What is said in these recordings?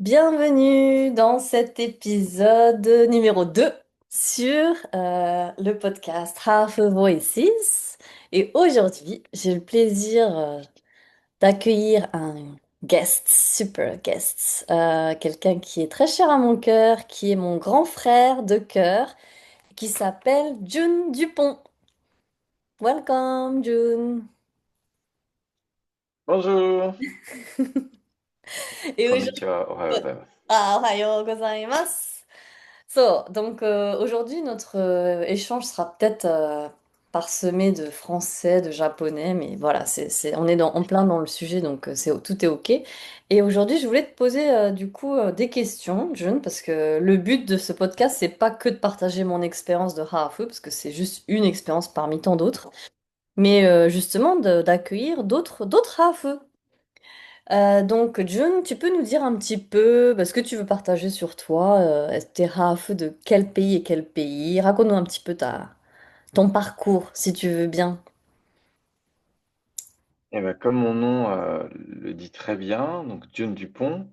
Bienvenue dans cet épisode numéro 2 sur le podcast Half Voices. Et aujourd'hui, j'ai le plaisir d'accueillir un guest, super guest, quelqu'un qui est très cher à mon cœur, qui est mon grand frère de cœur, qui s'appelle June Dupont. Welcome, June. Bonjour, Et aujourd'hui, konnichiwa, ohayo gozaimasu. ohayou gozaimasu. Aujourd'hui, notre échange sera peut-être parsemé de français, de japonais, mais voilà, on est en plein dans le sujet, donc tout est OK. Et aujourd'hui, je voulais te poser des questions, June, parce que le but de ce podcast, c'est pas que de partager mon expérience de Hafu, parce que c'est juste une expérience parmi tant d'autres, mais justement d'accueillir d'autres Hafu. June, tu peux nous dire un petit peu ce que tu veux partager sur toi, t'es feu de quel pays et quel pays? Raconte-nous un petit peu ton parcours, si tu veux bien. Et ben, comme mon nom le dit très bien, donc John Dupont,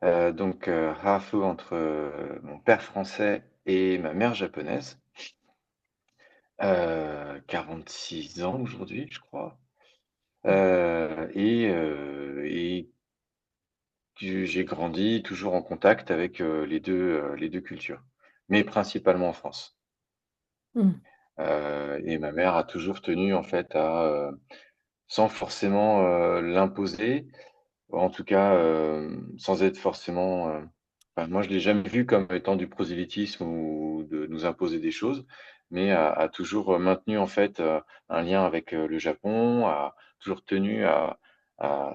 hafu entre mon père français et ma mère japonaise, 46 ans aujourd'hui, je crois, et que j'ai grandi toujours en contact avec les deux cultures, mais principalement en France. Hmm. Et ma mère a toujours tenu en fait sans forcément l'imposer. En tout cas, sans être forcément, enfin, moi, je l'ai jamais vu comme étant du prosélytisme ou de nous imposer des choses, mais a toujours maintenu, en fait, un lien avec, le Japon, a toujours tenu à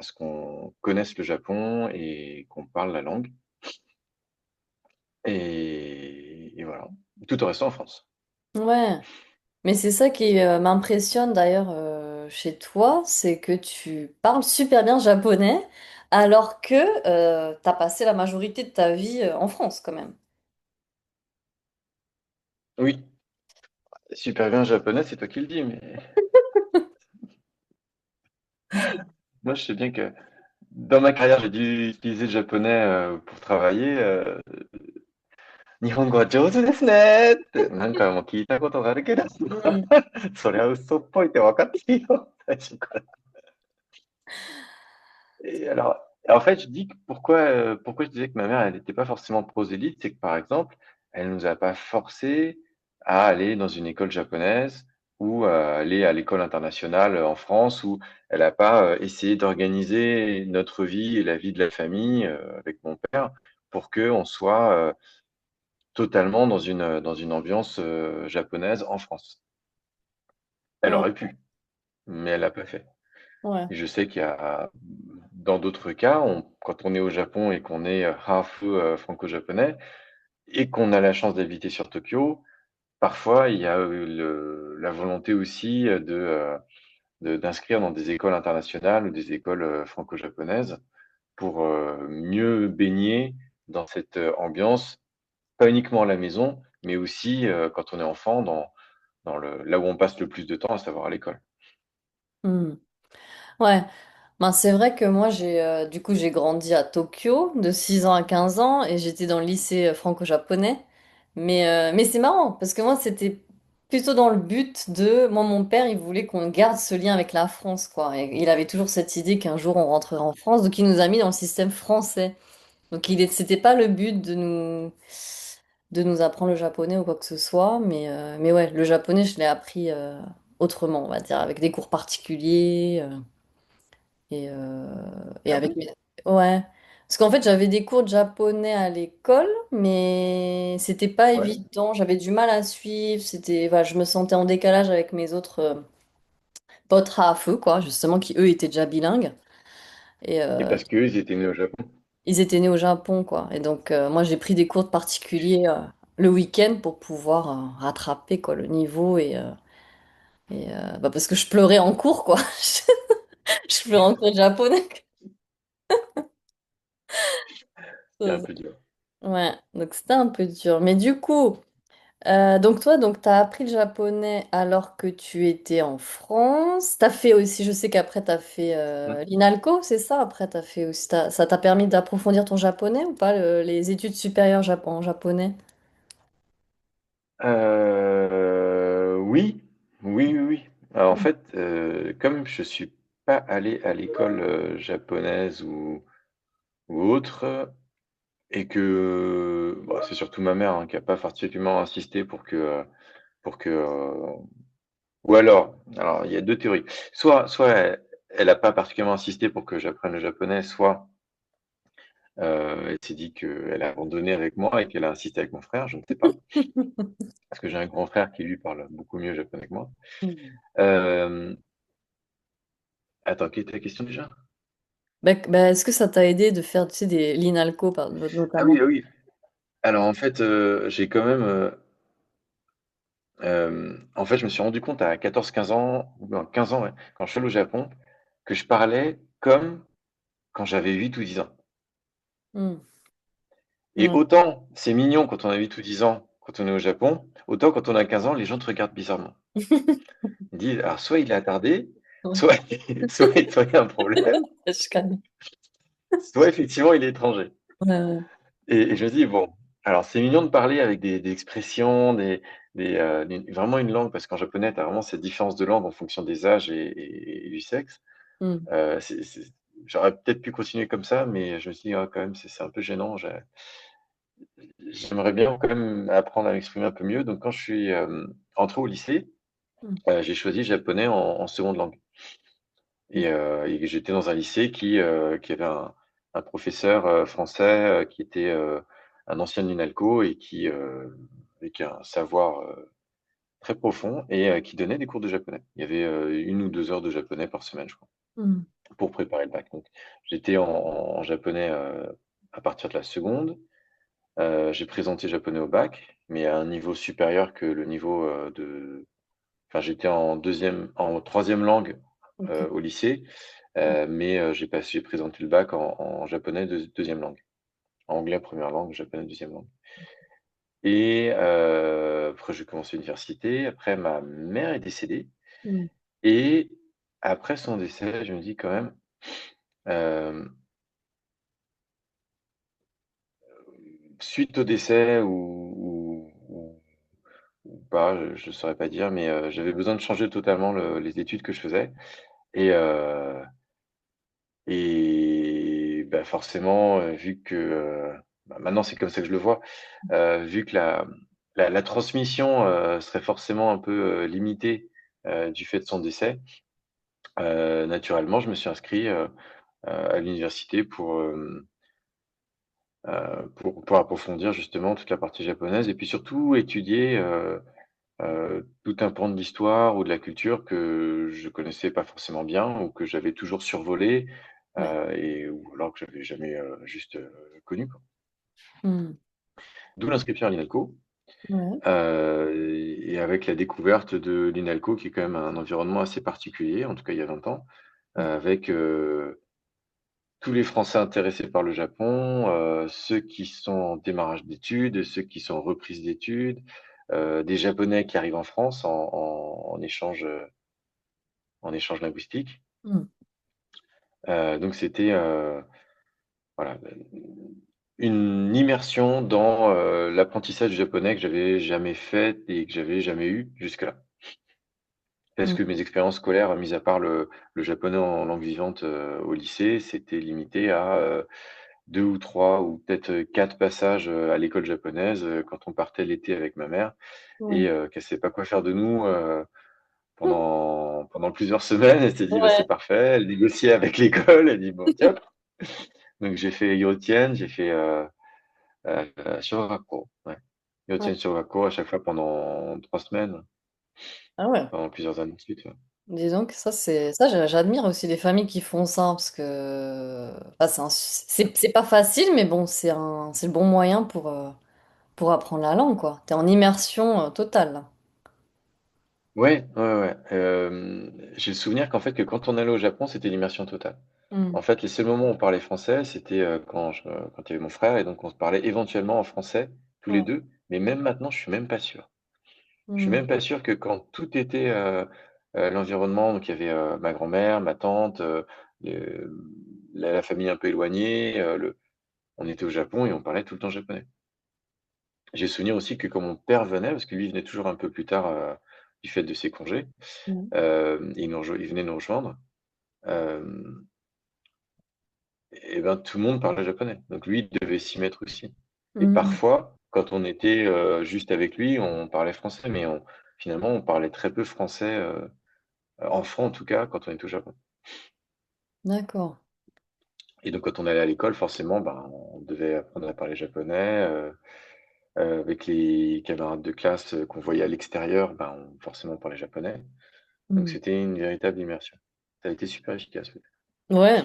ce qu'on connaisse le Japon et qu'on parle la langue et voilà. Tout en restant en France. Ouais, mais c'est ça qui m'impressionne d'ailleurs chez toi, c'est que tu parles super bien japonais, alors que t'as passé la majorité de ta vie en France quand même. Oui, super bien japonais, c'est toi qui le dis, mais moi, je sais bien que dans ma carrière, j'ai dû utiliser le japonais, pour travailler, 日本語は上手ですねって何回も聞いたことがあるけど、Hmm. そりゃ嘘っぽいって分かってるよ、最初から。Et alors, en fait, je dis que pourquoi je disais que ma mère, elle n'était pas forcément prosélyte, c'est que par exemple, elle nous a pas forcé à aller dans une école japonaise ou à aller à l'école internationale en France, où elle n'a pas essayé d'organiser notre vie et la vie de la famille avec mon père pour que on soit totalement dans une ambiance japonaise en France. Elle Ouais, aurait pu, mais elle l'a pas fait. ouais, Et je sais qu'il y a, dans d'autres cas, quand on est au Japon et qu'on est half franco-japonais et qu'on a la chance d'habiter sur Tokyo, parfois il y a la volonté aussi d'inscrire dans des écoles internationales ou des écoles franco-japonaises pour mieux baigner dans cette ambiance, pas uniquement à la maison, mais aussi quand on est enfant, là où on passe le plus de temps, à savoir à l'école. hmm. Ouais. Ben, c'est vrai que moi j'ai grandi à Tokyo de 6 ans à 15 ans et j'étais dans le lycée franco-japonais. Mais c'est marrant parce que moi c'était plutôt dans le but de moi mon père il voulait qu'on garde ce lien avec la France quoi. Et il avait toujours cette idée qu'un jour on rentrerait en France donc il nous a mis dans le système français. Donc c'était pas le but de nous apprendre le japonais ou quoi que ce soit mais ouais le japonais je l'ai appris autrement on va dire avec des cours particuliers. Et, euh, et Ah avec bon? mes... Ouais. Parce qu'en fait, j'avais des cours de japonais à l'école, mais c'était pas Ouais. évident. J'avais du mal à suivre. Voilà, je me sentais en décalage avec mes autres potes à feu, quoi, justement, qui eux étaient déjà bilingues. Et Et parce qu'eux, ils étaient nés au Japon. ils étaient nés au Japon, quoi. Et donc, moi, j'ai pris des cours de particuliers le week-end pour pouvoir rattraper, quoi, le niveau. Parce que je pleurais en cours, quoi. Je pleurais en cours de japonais. C'est un peu dur. Ouais, donc c'était un peu dur. Mais du coup, Donc toi, donc t'as appris le japonais alors que tu étais en France. T'as fait aussi, je sais qu'après t'as fait Mmh. l'INALCO, c'est ça? Après t'as fait aussi, ça t'a permis d'approfondir ton japonais ou pas, les études supérieures en japonais? Oui, oui, oui, oui. Alors, en fait, comme je suis pas allé à l'école, japonaise ou autre, et que, bah, c'est surtout ma mère, hein, qui a pas particulièrement insisté pour que, ou alors il y a 2 théories. Soit elle a pas particulièrement insisté pour que j'apprenne le japonais, soit, elle s'est dit qu'elle a abandonné avec moi et qu'elle a insisté avec mon frère, je ne sais pas. Parce que j'ai un grand frère qui lui parle beaucoup mieux japonais que moi. Hmm. Hem, Attends, quelle était la question déjà? Est-ce que ça t'a aidé de faire, tu sais, l'INALCO Ah oui, notamment? ah oui. Alors en fait, j'ai quand même, en fait, je me suis rendu compte à 14-15 ans, ou non 15 ans, ouais, quand je suis allé au Japon, que je parlais comme quand j'avais 8 ou 10 ans. Hmm. Et Hmm. autant c'est mignon quand on a 8 ou 10 ans, quand on est au Japon, autant quand on a 15 ans, les gens te regardent bizarrement. Ils disent: «Alors soit il est attardé, Ouais. soit soit il y a un problème, Je connais. soit effectivement il est étranger». Ouais, ouais. Et je me dis: «Bon, alors c'est mignon de parler avec des expressions, vraiment une langue», parce qu'en japonais, tu as vraiment cette différence de langue en fonction des âges et du sexe. Hmm. C'est J'aurais peut-être pu continuer comme ça, mais je me suis dit: «Ah quand même, c'est un peu gênant, j'aimerais bien quand même apprendre à m'exprimer un peu mieux». Donc quand je suis, entré au lycée, Hmm. j'ai choisi japonais en seconde langue. Et j'étais dans un lycée qui avait un professeur, français, qui était, un ancien de l'INALCO et qui a un savoir, très profond et qui donnait des cours de japonais. Il y avait, 1 ou 2 heures de japonais par semaine, je crois, Hmm. pour préparer le bac. Donc j'étais en japonais, à partir de la seconde. J'ai présenté japonais au bac, mais à un niveau supérieur que le niveau, enfin, j'étais en troisième langue, Ok. au lycée, mais j'ai présenté le bac en japonais deuxième langue. Anglais première langue, japonais deuxième langue. Et après j'ai commencé l'université. Après ma mère est décédée Hmm. et après son décès, je me dis quand même, hem, suite au décès ou pas, je ne saurais pas dire, mais j'avais besoin de changer totalement les études que je faisais et heu Et bah, forcément, vu que, bah, maintenant c'est comme ça que je le vois, vu que la transmission, serait forcément un peu, limitée, du fait de son décès, naturellement je me suis inscrit, à l'université pour approfondir justement toute la partie japonaise et puis surtout étudier, tout un pan de l'histoire ou de la culture que je connaissais pas forcément bien ou que j'avais toujours survolé, Ouais. ou alors que j'avais jamais, juste, connu, quoi. Hmm. D'où l'inscription à l'INALCO, Ouais. et avec la découverte de l'INALCO qui est quand même un environnement assez particulier, en tout cas il y a 20 ans, avec, tous les Français intéressés par le Japon, ceux qui sont en démarrage d'études, ceux qui sont en reprise d'études, des Japonais qui arrivent en France en échange linguistique. Hmm. Donc c'était, voilà, une immersion dans, l'apprentissage du japonais que j'avais jamais fait et que j'avais jamais eu jusque-là. Parce Hmm. que mes expériences scolaires, mis à part le japonais en langue vivante, au lycée, c'était limité à, 2 ou 3 ou peut-être, 4 passages, à l'école japonaise, quand on partait l'été avec ma mère Ouais. et qu'elle savait pas quoi faire de nous, pendant plusieurs semaines. Elle s'est dit: «Bah, Ouais. c'est parfait». Elle négociait avec l'école, elle dit: «Bon tiens». Donc j'ai fait幼-tien, j'ai fait, Shōgakko, ouais. Ouais.幼-tien, Shōgakko à chaque fois pendant 3 semaines, Ah ouais. pendant plusieurs années de suite, ouais. Dis donc, ça j'admire aussi les familles qui font ça parce que enfin, c'est pas facile, mais bon, c'est le bon moyen pour apprendre la langue, quoi. T'es en immersion totale, là. Ouais, ouais, ouais, j'ai le souvenir qu'en fait, que quand on allait au Japon, c'était l'immersion totale. Hmm. En fait, les seuls moments où on parlait français, c'était, quand il y avait mon frère et donc on se parlait éventuellement en français tous les Ouais. 2, Mais même maintenant, je suis même pas sûr. Je suis Hmm. même pas sûr que quand tout était, l'environnement, donc il y avait, ma grand-mère, ma tante, le la famille un peu éloignée, le on était au Japon et on parlait tout le temps japonais. J'ai souvenir aussi que quand mon père venait, parce que lui, il venait toujours un peu plus tard, du fait de ses congés, Hmm. il venait nous rejoindre, hem et ben, tout le monde parlait japonais. Donc lui, il devait s'y mettre aussi et Hmm. parfois, quand on était, juste avec lui, on parlait français, mais finalement, on parlait très peu français, enfant en tout cas, quand on était au Japon. D'accord. Et donc quand on allait à l'école, forcément, ben, on devait apprendre à parler japonais, avec les camarades de classe, qu'on voyait à l'extérieur, ben, on forcément, on parlait japonais. Donc Hmm. c'était une véritable immersion. Ça a été super efficace, oui. Ouais,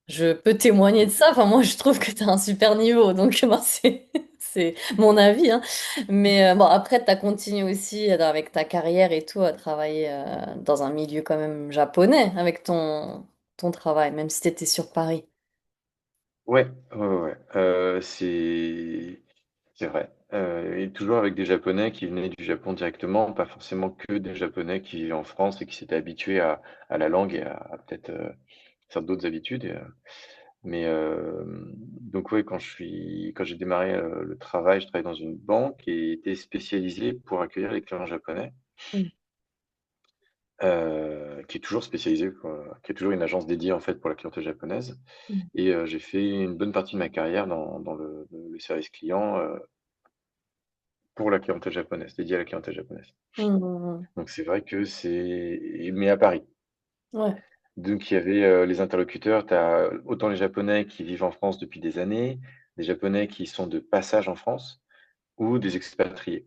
je peux témoigner de Mmh. ça. Enfin, moi, je trouve que tu as un super niveau. Donc, moi, c'est mon avis, hein. Mais bon, après, tu as continué aussi avec ta carrière et tout à travailler dans un milieu quand même japonais avec ton travail, même si tu étais sur Paris. Ouais, ouais, ouais, ouais, c'est vrai, et toujours avec des Japonais qui venaient du Japon directement, pas forcément que des Japonais qui vivaient en France et qui s'étaient habitués à la langue et à peut-être, faire d'autres habitudes mais donc ouais, quand j'ai démarré, le travail, je travaillais dans une banque et était spécialisée pour accueillir les clients japonais, Mm. qui est toujours spécialisée quoi, qui est toujours une agence dédiée en fait pour la clientèle japonaise Mm. et j'ai fait une bonne partie de ma carrière dans le service client, pour la clientèle japonaise, dédié à la clientèle japonaise. Mm. Donc c'est vrai que c'est mais à Paris. Ouais. Donc il y avait, les interlocuteurs, tu as autant les Japonais qui vivent en France depuis des années, des Japonais qui sont de passage en France ou des expatriés.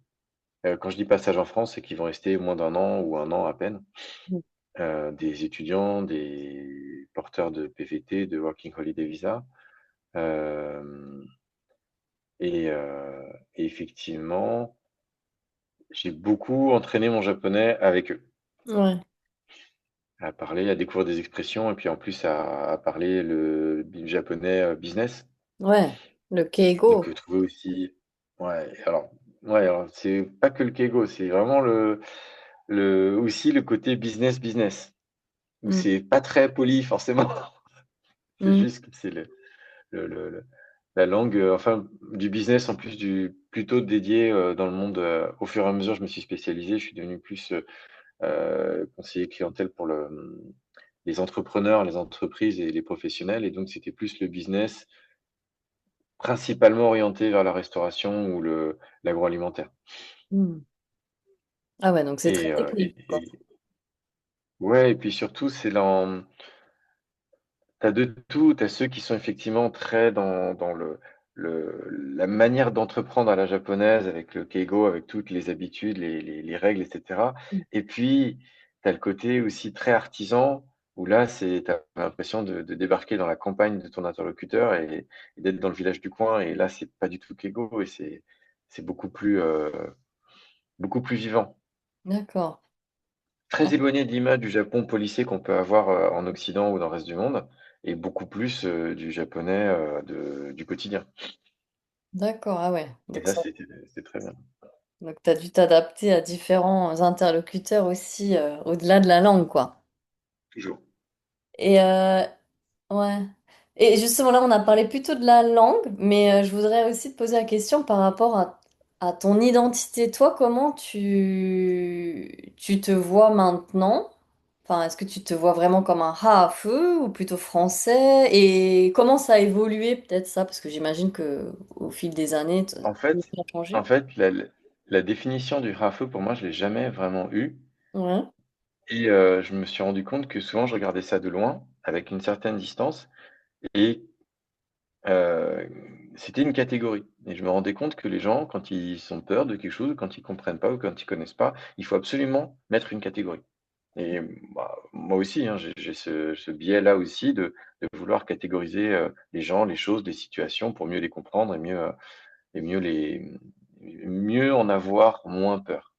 Quand je dis passage en France, c'est qu'ils vont rester moins d'un an ou un an à peine, Mm. des étudiants, des porteurs de PVT, de Working Holiday Visa, hem et effectivement, j'ai beaucoup entraîné mon japonais avec eux. Ouais. À parler, à découvrir des expressions et puis en plus à parler le japonais, business. Ouais. Le Donc keigo. trouver aussi ouais, alors c'est pas que le keigo, c'est vraiment le aussi le côté business, business, où Mm. c'est pas très poli forcément. C'est Mm. juste que c'est le la langue, enfin du business en plus du plutôt dédié, dans le monde, au fur et à mesure je me suis spécialisé, je suis devenu plus, conseiller clientèle pour les entrepreneurs, les entreprises et les professionnels et donc c'était plus le business, principalement orienté vers la restauration ou l'agroalimentaire Mm. Ah ouais, donc c'est très et technique, quoi. ouais et puis surtout c'est dans tu as de tout, tu as ceux qui sont effectivement très dans la manière d'entreprendre à la japonaise avec le keigo, avec toutes les habitudes, les règles et cetera Mm. et puis tu as le côté aussi très artisan où là, tu as l'impression de débarquer dans la campagne de ton interlocuteur et d'être dans le village du coin et là, c'est pas du tout keigo et c'est beaucoup plus vivant. D'accord. Ah, Très éloigné de l'image du Japon policé qu'on peut avoir, en Occident ou dans le reste du monde et beaucoup plus, du japonais, du quotidien d'accord, ah ouais. et ça, c'était très bien. Donc tu as dû t'adapter à différents interlocuteurs aussi, au-delà de la langue, quoi. Toujours. Et ouais. Et justement, là, on a parlé plutôt de la langue, mais je voudrais aussi te poser la question par rapport à ton identité. Toi, comment tu te vois maintenant? Enfin, est-ce que tu te vois vraiment comme un Hafu ou plutôt français? Et comment ça a évolué, peut-être ça? Parce que j'imagine que au fil des années, ça En fait a en changé. fait, la définition du hafo pour moi, je l'ai jamais vraiment eue Ouais. et je me suis rendu compte que souvent je regardais ça de loin, avec une certaine distance et Heu, c'était une catégorie et je me rendais compte que les gens, quand ils ont peur de quelque chose, quand ils comprennent pas ou quand ils connaissent pas, il faut absolument mettre une catégorie et bah, moi aussi, hein, j'ai ce biais-là aussi de vouloir catégoriser, les gens, les choses, les situations pour mieux les comprendre et mieux en avoir moins peur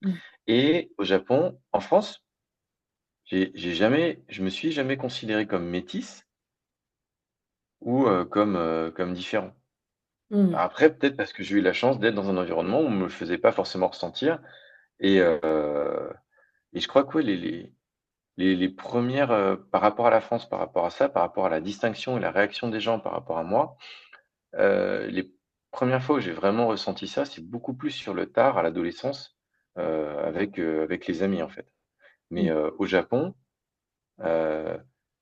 Mm. et au Japon en France, je me suis jamais considéré comme métis ou comme différent. Mm. Après, peut-être parce que j'ai eu la chance d'être dans un environnement où on me le faisait pas forcément ressentir. Et, et je crois que ouais, les premières, par rapport à la France, par rapport à ça, par rapport à la distinction et la réaction des gens par rapport à moi, les premières fois où j'ai vraiment ressenti ça, c'est beaucoup plus sur le tard, à l'adolescence, avec les amis, en fait. Mais, Mm. au Japon, heu,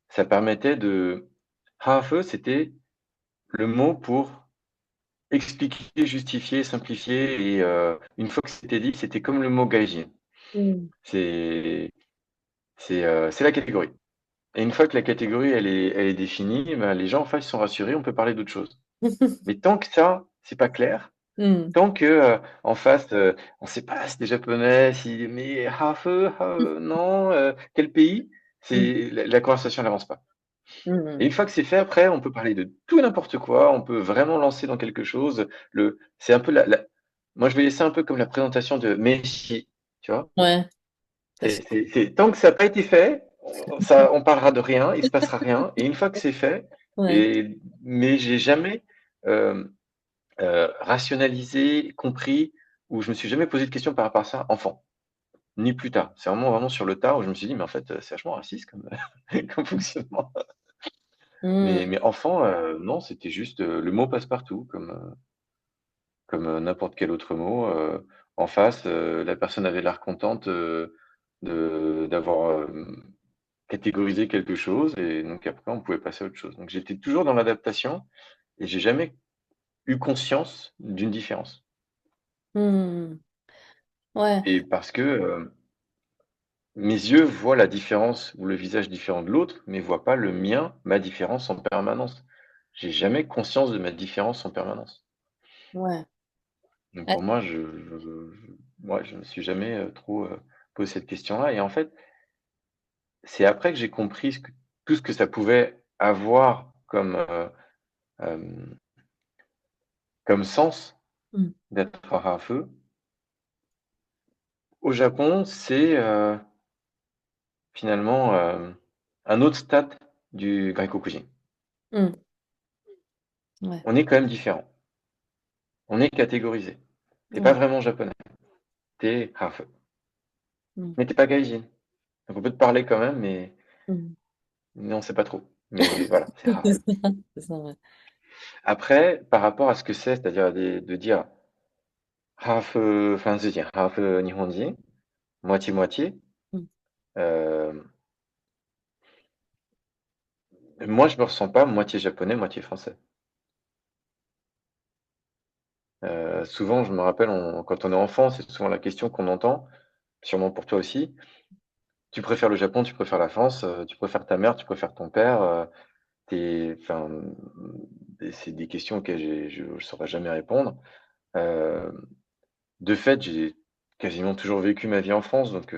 ça permettait de Hafu, c'était le mot pour expliquer, justifier, simplifier et une fois que c'était dit, c'était comme le mot gaijin. Mm. C'est c'est la catégorie et une fois que la catégorie elle est définie, ben, les gens en face sont rassurés, on peut parler d'autre chose. Mais tant que ça, c'est pas clair, Mm. tant que, en face, on sait pas si c'est japonais, si mais Hafu, non, quel pays? Mm. C'est la conversation n'avance pas. Et Mm. une fois que c'est fait, après, on peut parler de tout et n'importe quoi, on peut vraiment lancer dans quelque chose. C'est un peu moi, je voyais ça un peu comme la présentation de Messi, tu vois? Ouais, c'est ça. Tant que ça n'a pas été fait, on parlera de rien, il se passera rien. Et une fois que c'est fait, Ouais. mais j'ai jamais euh, rationalisé, compris, ou je me suis jamais posé de questions par rapport à ça, enfant, ni plus tard. C'est vraiment sur le tard où je me suis dit, mais en fait, c'est vachement raciste comme, comme fonctionnement. Mm. Mais enfant, non, c'était juste, le mot passe-partout comme, n'importe quel autre mot, en face, la personne avait l'air contente, de d'avoir, catégorisé quelque chose et donc après on pouvait passer à autre chose. Donc j'étais toujours dans l'adaptation et j'ai jamais eu conscience d'une différence Mm. Ouais. et parce que, mes yeux voient la différence ou le visage différent de l'autre, mais voient pas le mien, ma différence en permanence. J'ai jamais conscience de ma différence en permanence. Ouais. Donc Ouais. pour moi, moi, je me suis jamais, trop, posé cette question-là et en fait, c'est après que j'ai compris tout ce que ça pouvait avoir comme, comme sens Mm. d'être à feu. Au Japon, c'est, finalement, un autre stade du Gaikokujin. Mm. Ouais. On est quand même différent. On est catégorisé. Tu pas Ouais. vraiment japonais, tu Hafu, Mm. mais t'es pas Gaijin. Donc on peut te parler quand même, Mm. mais on sait pas trop. Mais voilà, c'est C'est Hafu. ça, c'est ça, ouais. Après, par rapport à ce que c'est-à-dire de dire Hafu, enfin de dire Hafu Nihonjin, moitié-moitié, Mm. heu, moi je me ressens pas moitié japonais, moitié français. Souvent je me rappelle quand on est enfant, c'est souvent la question qu'on entend, sûrement pour toi aussi: «Tu préfères le Japon, tu préfères la France, tu préfères ta mère, tu préfères ton père?» enfin, et c'est des questions auxquelles je saurais jamais répondre. Heu, de fait, j'ai quasiment toujours vécu ma vie en France, donc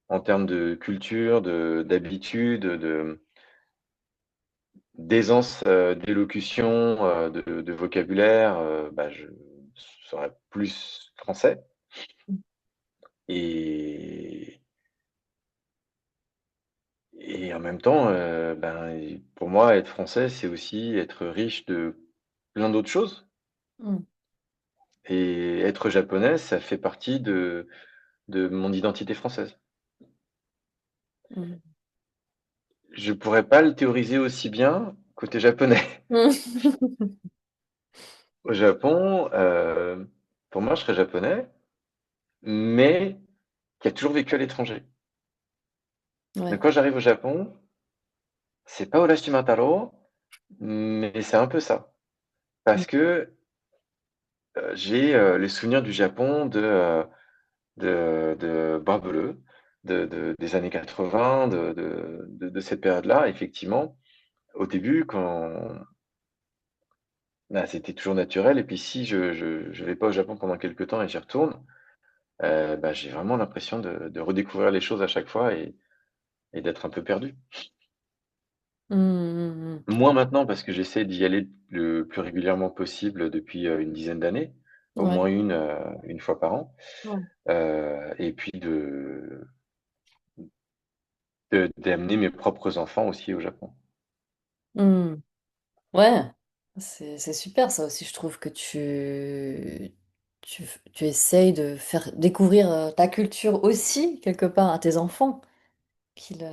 en termes de culture, d'habitude, d'aisance, d'élocution, de vocabulaire, bah, je serais plus français et en même temps, ben, pour moi, être français, c'est aussi être riche de plein d'autres choses Mm. et être japonais, ça fait partie de mon identité française. Mm. Je pourrais pas le théoriser aussi bien côté japonais. Mm. Au Japon, pour moi, je serais japonais, mais qui a toujours vécu à l'étranger. Donc Ouais. quand j'arrive au Japon, c'est pas Urashimataro, mais c'est un peu ça. Mm. Parce que, j'ai, les souvenirs du Japon de Barbe Bleue, des années 80, de cette période-là. Effectivement, au début, bah, c'était toujours naturel et puis si je vais pas au Japon pendant quelque temps et j'y retourne, bah, j'ai vraiment l'impression de redécouvrir les choses à chaque fois et d'être un peu perdu. Mm. Moins maintenant parce que j'essaie d'y aller le plus régulièrement possible depuis, une dizaine d'années, au Ouais. moins une fois par an, Ouais. et puis d'amener mes propres enfants aussi au Japon. Mm. Ouais. C'est super ça aussi, je trouve que tu essayes de faire découvrir ta culture aussi, quelque part, à tes enfants, qu'ils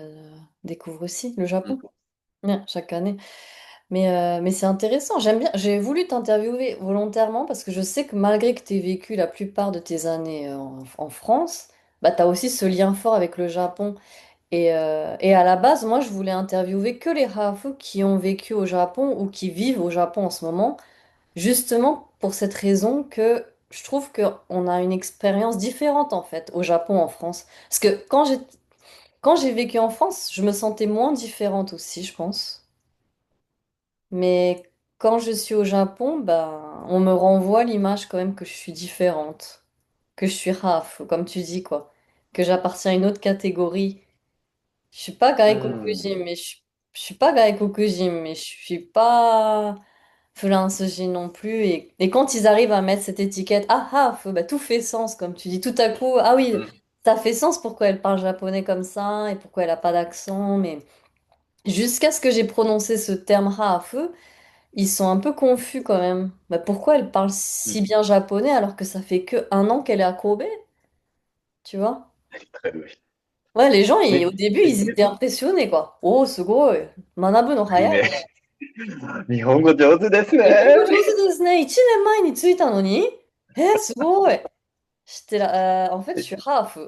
découvrent aussi le Japon, Mm. ouais, chaque année. Mais c'est intéressant, j'aime bien. J'ai voulu t'interviewer volontairement parce que je sais que malgré que tu aies vécu la plupart de tes années en France, bah, tu as aussi ce lien fort avec le Japon. Et à la base, moi, je voulais interviewer que les Hafu qui ont vécu au Japon ou qui vivent au Japon en ce moment, justement pour cette raison que je trouve qu'on a une expérience différente en fait au Japon, en France. Parce que quand j'ai vécu en France, je me sentais moins différente aussi, je pense. Mais quand je suis au Japon, ben, on me renvoie l'image quand même que je suis différente, que je suis half, comme tu dis, quoi. Que j'appartiens à une autre catégorie. Je suis pas Mm. Gaikokujin, je suis pas Gaikokujin, mais je suis pas Fluenceujin non plus. Et quand ils arrivent à mettre cette étiquette, ah half, bah, tout fait sens, comme tu dis. Tout à coup, ah oui, Mm. ça fait sens pourquoi elle parle japonais comme ça et pourquoi elle a pas d'accent. Mais jusqu'à ce que j'ai prononcé ce terme half, ils sont un peu confus quand même. Bah, pourquoi elle parle si Mm. bien japonais alors que ça fait que 1 an qu'elle est à Kobe, tu vois? Elle est très douée. Ouais, les gens, Mais au début, est-ce ils que... étaient impressionnés, quoi. Oh, sugoi, manabu no hayai. oui, mais... 日本語上手ですね。日本語上手ですね。1年前に着いたのにすごい。J'étais là, en fait, je suis half.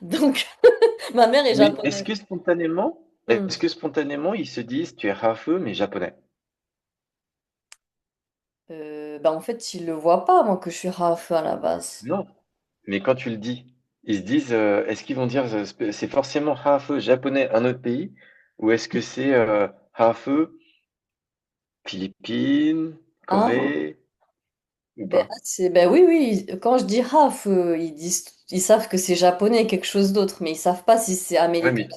Donc, ma mère est Mais japonaise. Hmm. est-ce que spontanément, ils se disent, tu es Rafeu, mais japonais? Bah, en fait, ils le voient pas, moi, que je suis half à la base. Non. Mais quand tu le dis, ils se disent, est-ce qu'ils vont dire, c'est forcément Rafeu japonais, un autre pays, ou est-ce que c'est Rafeu Philippines, Ah, Corée, ou ben, pas? ben oui, oui. Quand je dis half, ils disent, ils savent que c'est japonais, quelque chose d'autre, mais ils savent pas si c'est Ouais, mais américain.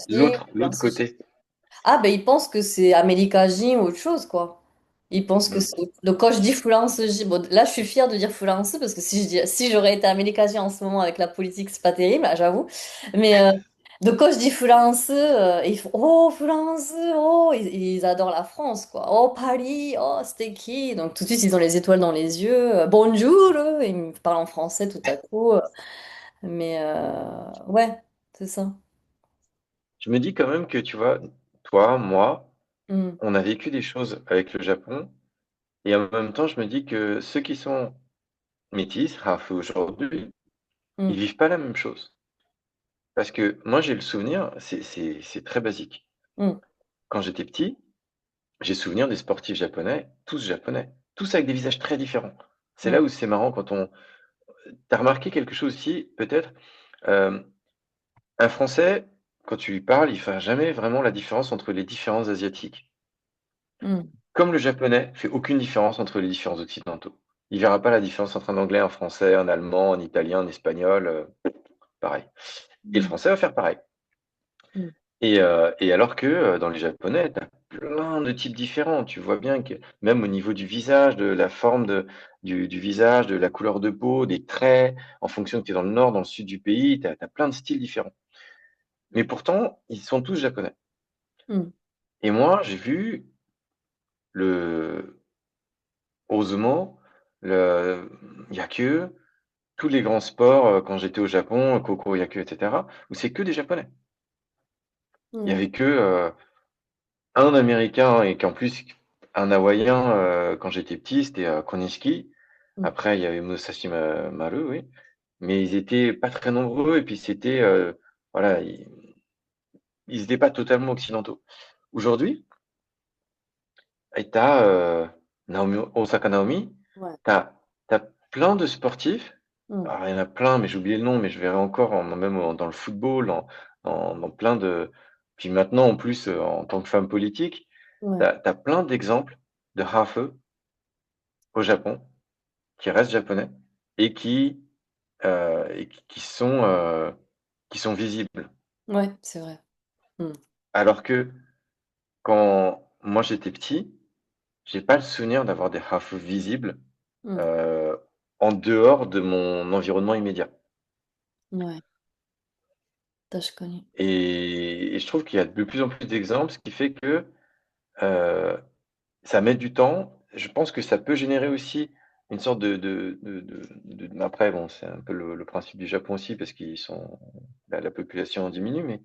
l'autre côté. Ah, ben ils pensent que c'est Amerikajin ou autre chose, quoi. Ils pensent que Hmm. c'est... Donc quand je dis Fluence, bon, là je suis fière de dire Fluence parce que si j'aurais été Amerikajin en ce moment avec la politique, c'est pas terrible, là, j'avoue. Mais donc quand je dis Fluence, ils font Oh, Fluence, oh, ils adorent la France, quoi. Oh, Paris, oh, c'était. Donc tout de suite ils ont les étoiles dans les yeux. Bonjour, ils me parlent en français tout à coup. Mais ouais, c'est ça. Je me dis quand même que, tu vois, toi, moi, Hmm, on a vécu des choses avec le Japon, et en même temps, je me dis que ceux qui sont métis, Rafeu aujourd'hui, ils hmm, vivent pas la même chose. Parce que moi, j'ai le souvenir, c'est très basique. hmm, Quand j'étais petit, j'ai souvenir des sportifs japonais, tous avec des visages très différents. C'est hmm, là où c'est marrant quand on... T'as remarqué quelque chose aussi, peut-être, euh, un Français, quand tu lui parles, il fait jamais vraiment la différence entre les différents Asiatiques. hmm, Comme le Japonais fait aucune différence entre les différents Occidentaux. Il verra pas la différence entre un Anglais, un Français, un Allemand, un Italien, un Espagnol, pareil. Et le hmm, Français va faire pareil. hmm. Et alors que dans les Japonais, tu as plein de types différents. Tu vois bien que même au niveau du visage, de la forme du visage, de la couleur de peau, des traits, en fonction que tu es dans le nord, dans le sud du pays, tu as plein de styles différents. Mais pourtant, ils sont tous japonais. Hmm. Et moi, j'ai vu le Ozumo, le Yaku, tous les grands sports quand j'étais au Japon, Koko Yaku, etc., où c'est que des Japonais. Il y Ouais. avait que un Américain et qu'en plus un Hawaïen quand j'étais petit, c'était Konishi. Mm, Après, il y avait Musashi Maru, oui. Mais ils étaient pas très nombreux et puis c'était voilà, ils étaient pas totalement occidentaux. Aujourd'hui, et t'as Osaka Naomi, ouais. t'as plein de sportifs. Mm, Alors, il y en a plein, mais j'ai oublié le nom, mais je verrai encore dans le football, dans plein de. Puis maintenant, en plus, en tant que femme politique, ouais. t'as plein d'exemples de Hafeu au Japon qui restent japonais et qui sont visibles. Ouais, c'est vrai. Mm, Alors que quand moi j'étais petit, j'ai pas le souvenir d'avoir des Hafeu visibles mm, euh, en dehors de mon environnement immédiat. ouais, ça, je connais. Et je trouve qu'il y a de plus en plus d'exemples, ce qui fait que euh, ça met du temps. je pense que ça peut générer aussi une sorte après bon, c'est un peu le principe du Japon aussi parce qu'ils sont la population diminue, mais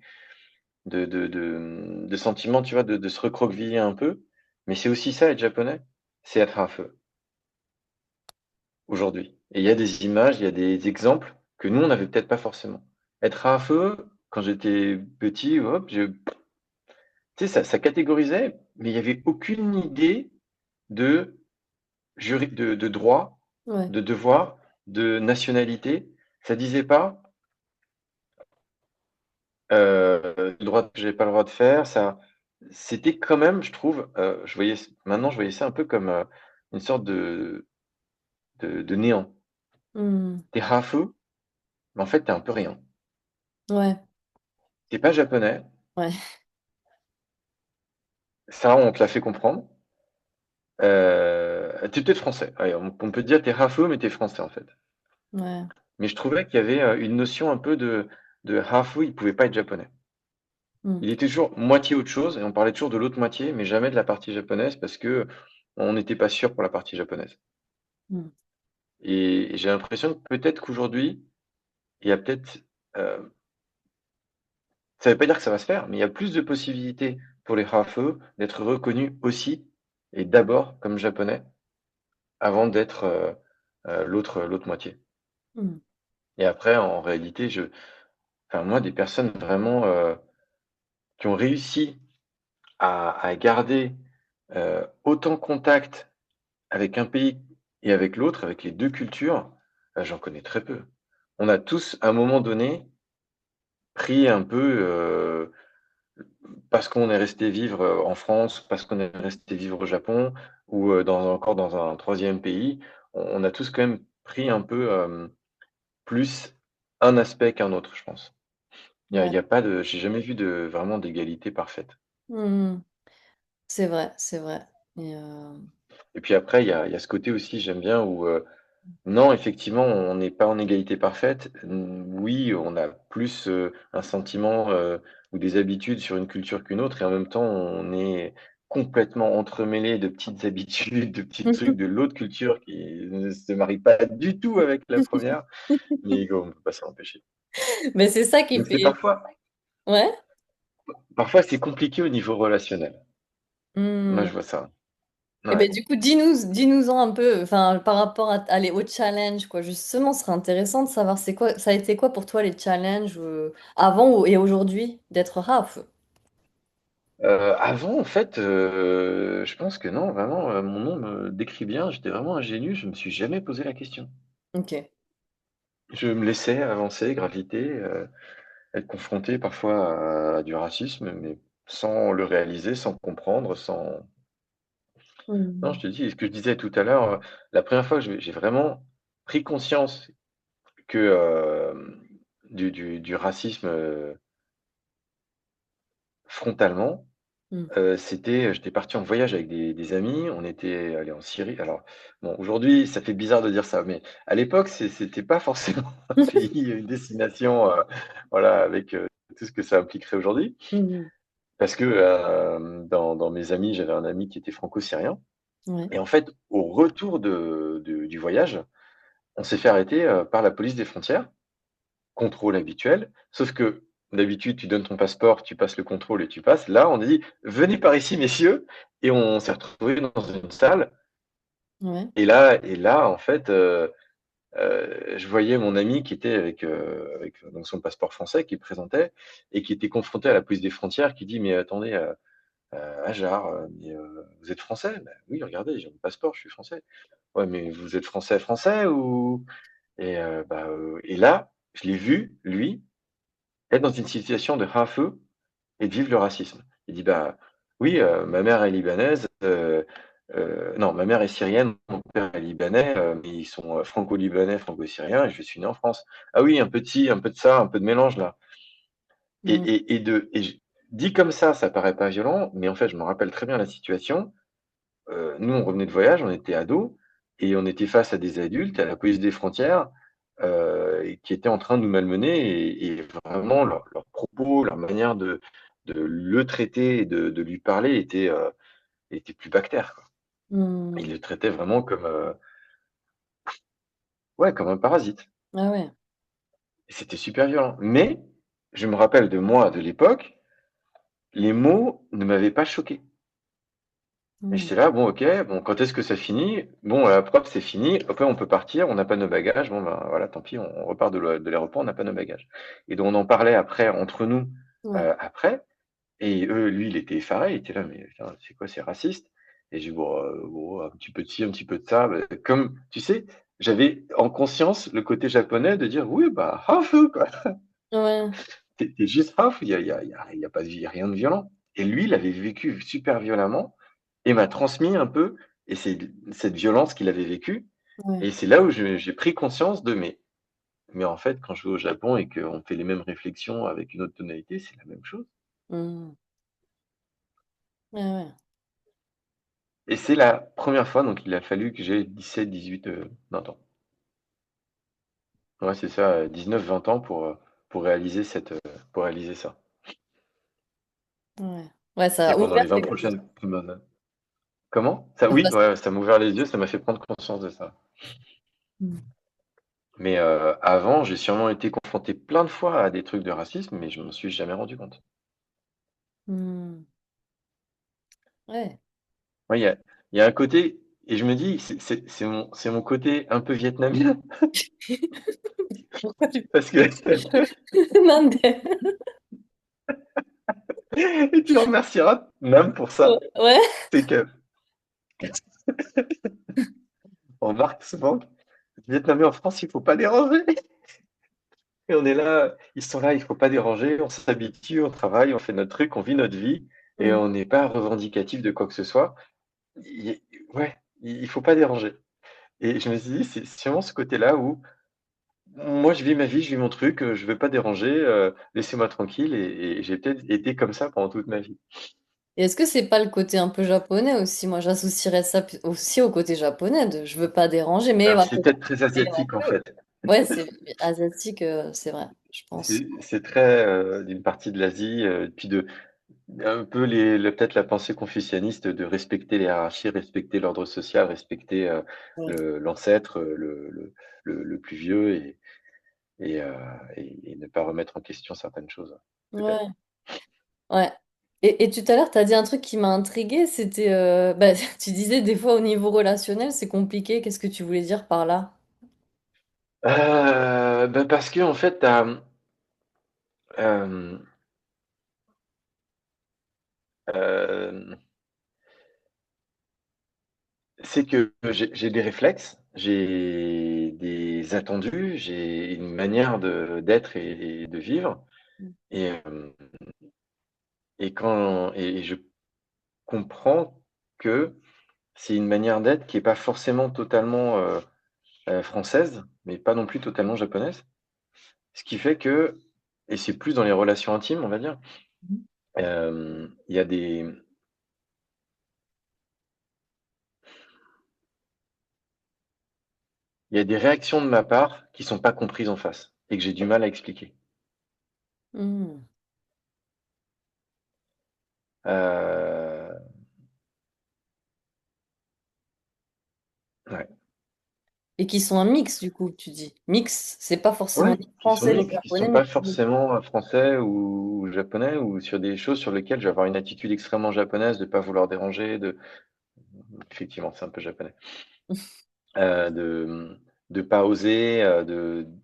de sentiment, tu vois, de se recroqueviller un peu. Mais c'est aussi ça être japonais, c'est être à feu aujourd'hui. Et il y a des images, il y a des exemples que nous, on n'avait peut-être pas forcément. Être à feu, quand j'étais petit, hop, tu sais, ça catégorisait, mais il n'y avait aucune idée de, de droit, Ouais. de devoir, de nationalité. Ça disait pas le droit que j'avais pas le droit de faire. Ça, c'était quand même, je trouve, maintenant, je voyais ça un peu comme une sorte de néant. Hmm. T'es Hafu, mais en fait, t'es un peu rien. Ouais. T'es pas japonais, Ouais. ça, on te l'a fait comprendre. T'es peut-être français. Allez, on peut te dire t'es Hafu, mais t'es français en fait. Ouais. Mais je trouvais qu'il y avait une notion un peu de Hafu, il pouvait pas être japonais. Hmm. Il était toujours moitié autre chose, et on parlait toujours de l'autre moitié, mais jamais de la partie japonaise parce que on n'était pas sûr pour la partie japonaise. Hmm. Et j'ai l'impression que peut-être qu'aujourd'hui, il y a peut-être, ça veut pas dire que ça va se faire, mais il y a plus de possibilités pour les Hafeux d'être reconnus aussi et d'abord comme japonais avant d'être l'autre moitié. Hmm. Et après, en réalité, enfin, moi, des personnes vraiment qui ont réussi à garder autant contact avec un pays et avec l'autre, avec les deux cultures, j'en connais très peu. On a tous, à un moment donné, pris un peu parce qu'on est resté vivre, en France, parce qu'on est resté vivre au Japon ou, encore dans un troisième pays, on a tous quand même pris un peu, plus un aspect qu'un autre, je pense. Il Ouais. y a pas de j'ai jamais vu vraiment d'égalité parfaite. Hmm. C'est vrai, c'est vrai. Et Et puis après, il y a ce côté aussi, j'aime bien où, non, effectivement, on n'est pas en égalité parfaite. Oui, on a plus, un sentiment, ou des habitudes sur une culture qu'une autre et en même temps, on est complètement entremêlés de petites habitudes, de petits trucs de l'autre culture qui ne se marient pas du tout avec la première. Mais on ne peut pas s'en empêcher. mais c'est ça qui Donc c'est fait. Ouais. parfois c'est compliqué au niveau relationnel. Moi, Hmm. je vois ça. Et Ouais. ben du coup, dis-nous-en un peu, enfin, par rapport aux challenges, quoi. Justement, ce serait intéressant de savoir c'est quoi, ça a été quoi pour toi les challenges avant et aujourd'hui d'être RAF. Avant, en fait, je pense que non, vraiment, mon nom me décrit bien. J'étais vraiment ingénu, je me suis jamais posé la question. Ok. Je me laissais avancer, graviter, être confronté parfois à du racisme, mais sans le réaliser, sans comprendre, sans non, Hmm. je te dis, ce que je disais tout à l'heure, la première fois que j'ai vraiment pris conscience que, du racisme, frontalement. Hmm. J'étais parti en voyage avec des amis, on était allés en Syrie. Alors, bon, aujourd'hui, ça fait bizarre de dire ça, mais à l'époque, c'était pas forcément un pays, une destination, voilà, avec, tout ce que ça impliquerait aujourd'hui. Hmm. Parce que, dans mes amis, j'avais un ami qui était franco-syrien Ouais. et en fait, au retour du voyage, on s'est fait arrêter, par la police des frontières. Contrôle habituel, sauf que d'habitude, tu donnes ton passeport, tu passes le contrôle et tu passes. Là, on dit: «Venez par ici, messieurs», et on s'est retrouvés dans une salle Ouais. et là, en fait, je voyais mon ami qui était avec donc son passeport français qui présentait et qui était confronté à la police des frontières qui dit: «Mais attendez, Hajar, mais vous êtes français?» «Bah oui, regardez, j'ai mon passeport, je suis français». «Ouais, mais vous êtes français, français ou?» Et là, je l'ai vu, lui, être dans une situation de feu et de vivre le racisme. Il dit: «Bah, oui, ma mère est libanaise, non, ma mère est syrienne, mon père est libanais, mais ils sont, franco-libanais, franco-syriens et je suis né en France». «Ah oui, un peu de ci, un peu de ça, un peu de mélange là» Hmm. et j dit comme ça paraît pas violent, mais en fait, je me rappelle très bien la situation. Nous, on revenait de voyage, on était ados et on était face à des adultes, à la police des frontières, et qui étaient en train de nous malmener et vraiment leurs propos, leur manière de le traiter et de lui parler était plus bactère, quoi. Il Hmm. le traitait vraiment comme, ouais, comme un parasite. Ah ouais. Et c'était super violent. Mais je me rappelle de moi de l'époque, les mots ne m'avaient pas choqué. Et Hmm. j'étais là, bon, ok, bon, quand est-ce que ça finit? Bon, la preuve, c'est fini. Ok, on peut partir, on n'a pas nos bagages. Bon, ben voilà, tant pis, on repart de l'aéroport, on n'a pas nos bagages. Et donc, on en parlait après, entre nous, Ouais. après. Et eux, lui, il était effaré, il était là, mais putain, c'est quoi, c'est raciste? Et j'ai dit, bon, bon, un petit peu de ci, un petit peu de ça. Comme, tu sais, j'avais en conscience le côté japonais de dire, oui, bah, hafu, quoi. Ouais. T'es juste hafu, il y a pas de, rien de violent. Et lui, il avait vécu super violemment et m'a transmis un peu, et c'est cette violence qu'il avait vécue. Ouais. Et c'est là où j'ai pris conscience mais en fait, quand je vais au Japon et qu'on fait les mêmes réflexions avec une autre tonalité, c'est la même chose. Hmm. Ouais, ouais. Et c'est la première fois, donc il a fallu que j'ai 17, 18, 20 ans. Ouais, c'est ça, 19, 20 ans pour réaliser pour réaliser ça. Ouais. Ouais, ça Et a pendant ouvert les 20 quelque chose. prochaines semaines. Comment? Ça, Enfin, oui, ouais, ça m'a ouvert les yeux, ça m'a fait prendre conscience de ça. hmm. Mais avant, j'ai sûrement été confronté plein de fois à des trucs de racisme, mais je m'en suis jamais rendu compte. Hmm. Ouais. Ouais, il y a un côté, et je me dis, c'est mon côté un peu vietnamien, Pourquoi tu... parce que, Nandé. et tu en remercieras, Nam, pour ça, Ouais. c'est que on remarque souvent que les Vietnamiens en France, il faut pas déranger. Et on est là, ils sont là, il faut pas déranger, on s'habitue, on travaille, on fait notre truc, on vit notre vie, et Hmm. on n'est pas revendicatif de quoi que ce soit. Il- ouais, il faut pas déranger. Et je me suis dit, c'est sûrement ce côté-là où moi, je vis ma vie, je vis mon truc, je veux pas déranger, laissez-moi tranquille, et j'ai peut-être été comme ça pendant toute ma vie. Et est-ce que c'est pas le côté un peu japonais aussi? Moi, j'associerais ça aussi au côté japonais de je veux pas déranger, mais Alors, voilà. c'est peut-être très Et non asiatique en plus. fait. Ouais, c'est asiatique, c'est vrai, je pense. C'est très d'une partie de l'Asie, puis de un peu peut-être la pensée confucianiste de respecter les hiérarchies, respecter l'ordre social, respecter Ouais. l'ancêtre, le plus vieux, et, euh, et ne pas remettre en question certaines choses, peut-être. Ouais. Ouais. Et tout à l'heure, tu as dit un truc qui m'a intriguée, c'était, bah, tu disais des fois au niveau relationnel, c'est compliqué. Qu'est-ce que tu voulais dire par là? Ben parce que en fait, euh, euh, c'est que j'ai des réflexes, j'ai des attendus, j'ai une manière d'être et de vivre. Et, et je comprends que c'est une manière d'être qui est pas forcément totalement française, mais pas non plus totalement japonaise. Ce qui fait que, et c'est plus dans les relations intimes, on va dire, il y a il y a des réactions de ma part qui sont pas comprises en face et que j'ai du mal à expliquer. Hmm. Euh, ouais. Et qui sont un mix, du coup, tu dis. Mix, c'est pas forcément Ouais, ni qui sont français ni mixtes, qui japonais, sont mais pas forcément français ou japonais, ou sur des choses sur lesquelles je vais avoir une attitude extrêmement japonaise de pas vouloir déranger, effectivement, c'est un peu japonais. De pas oser,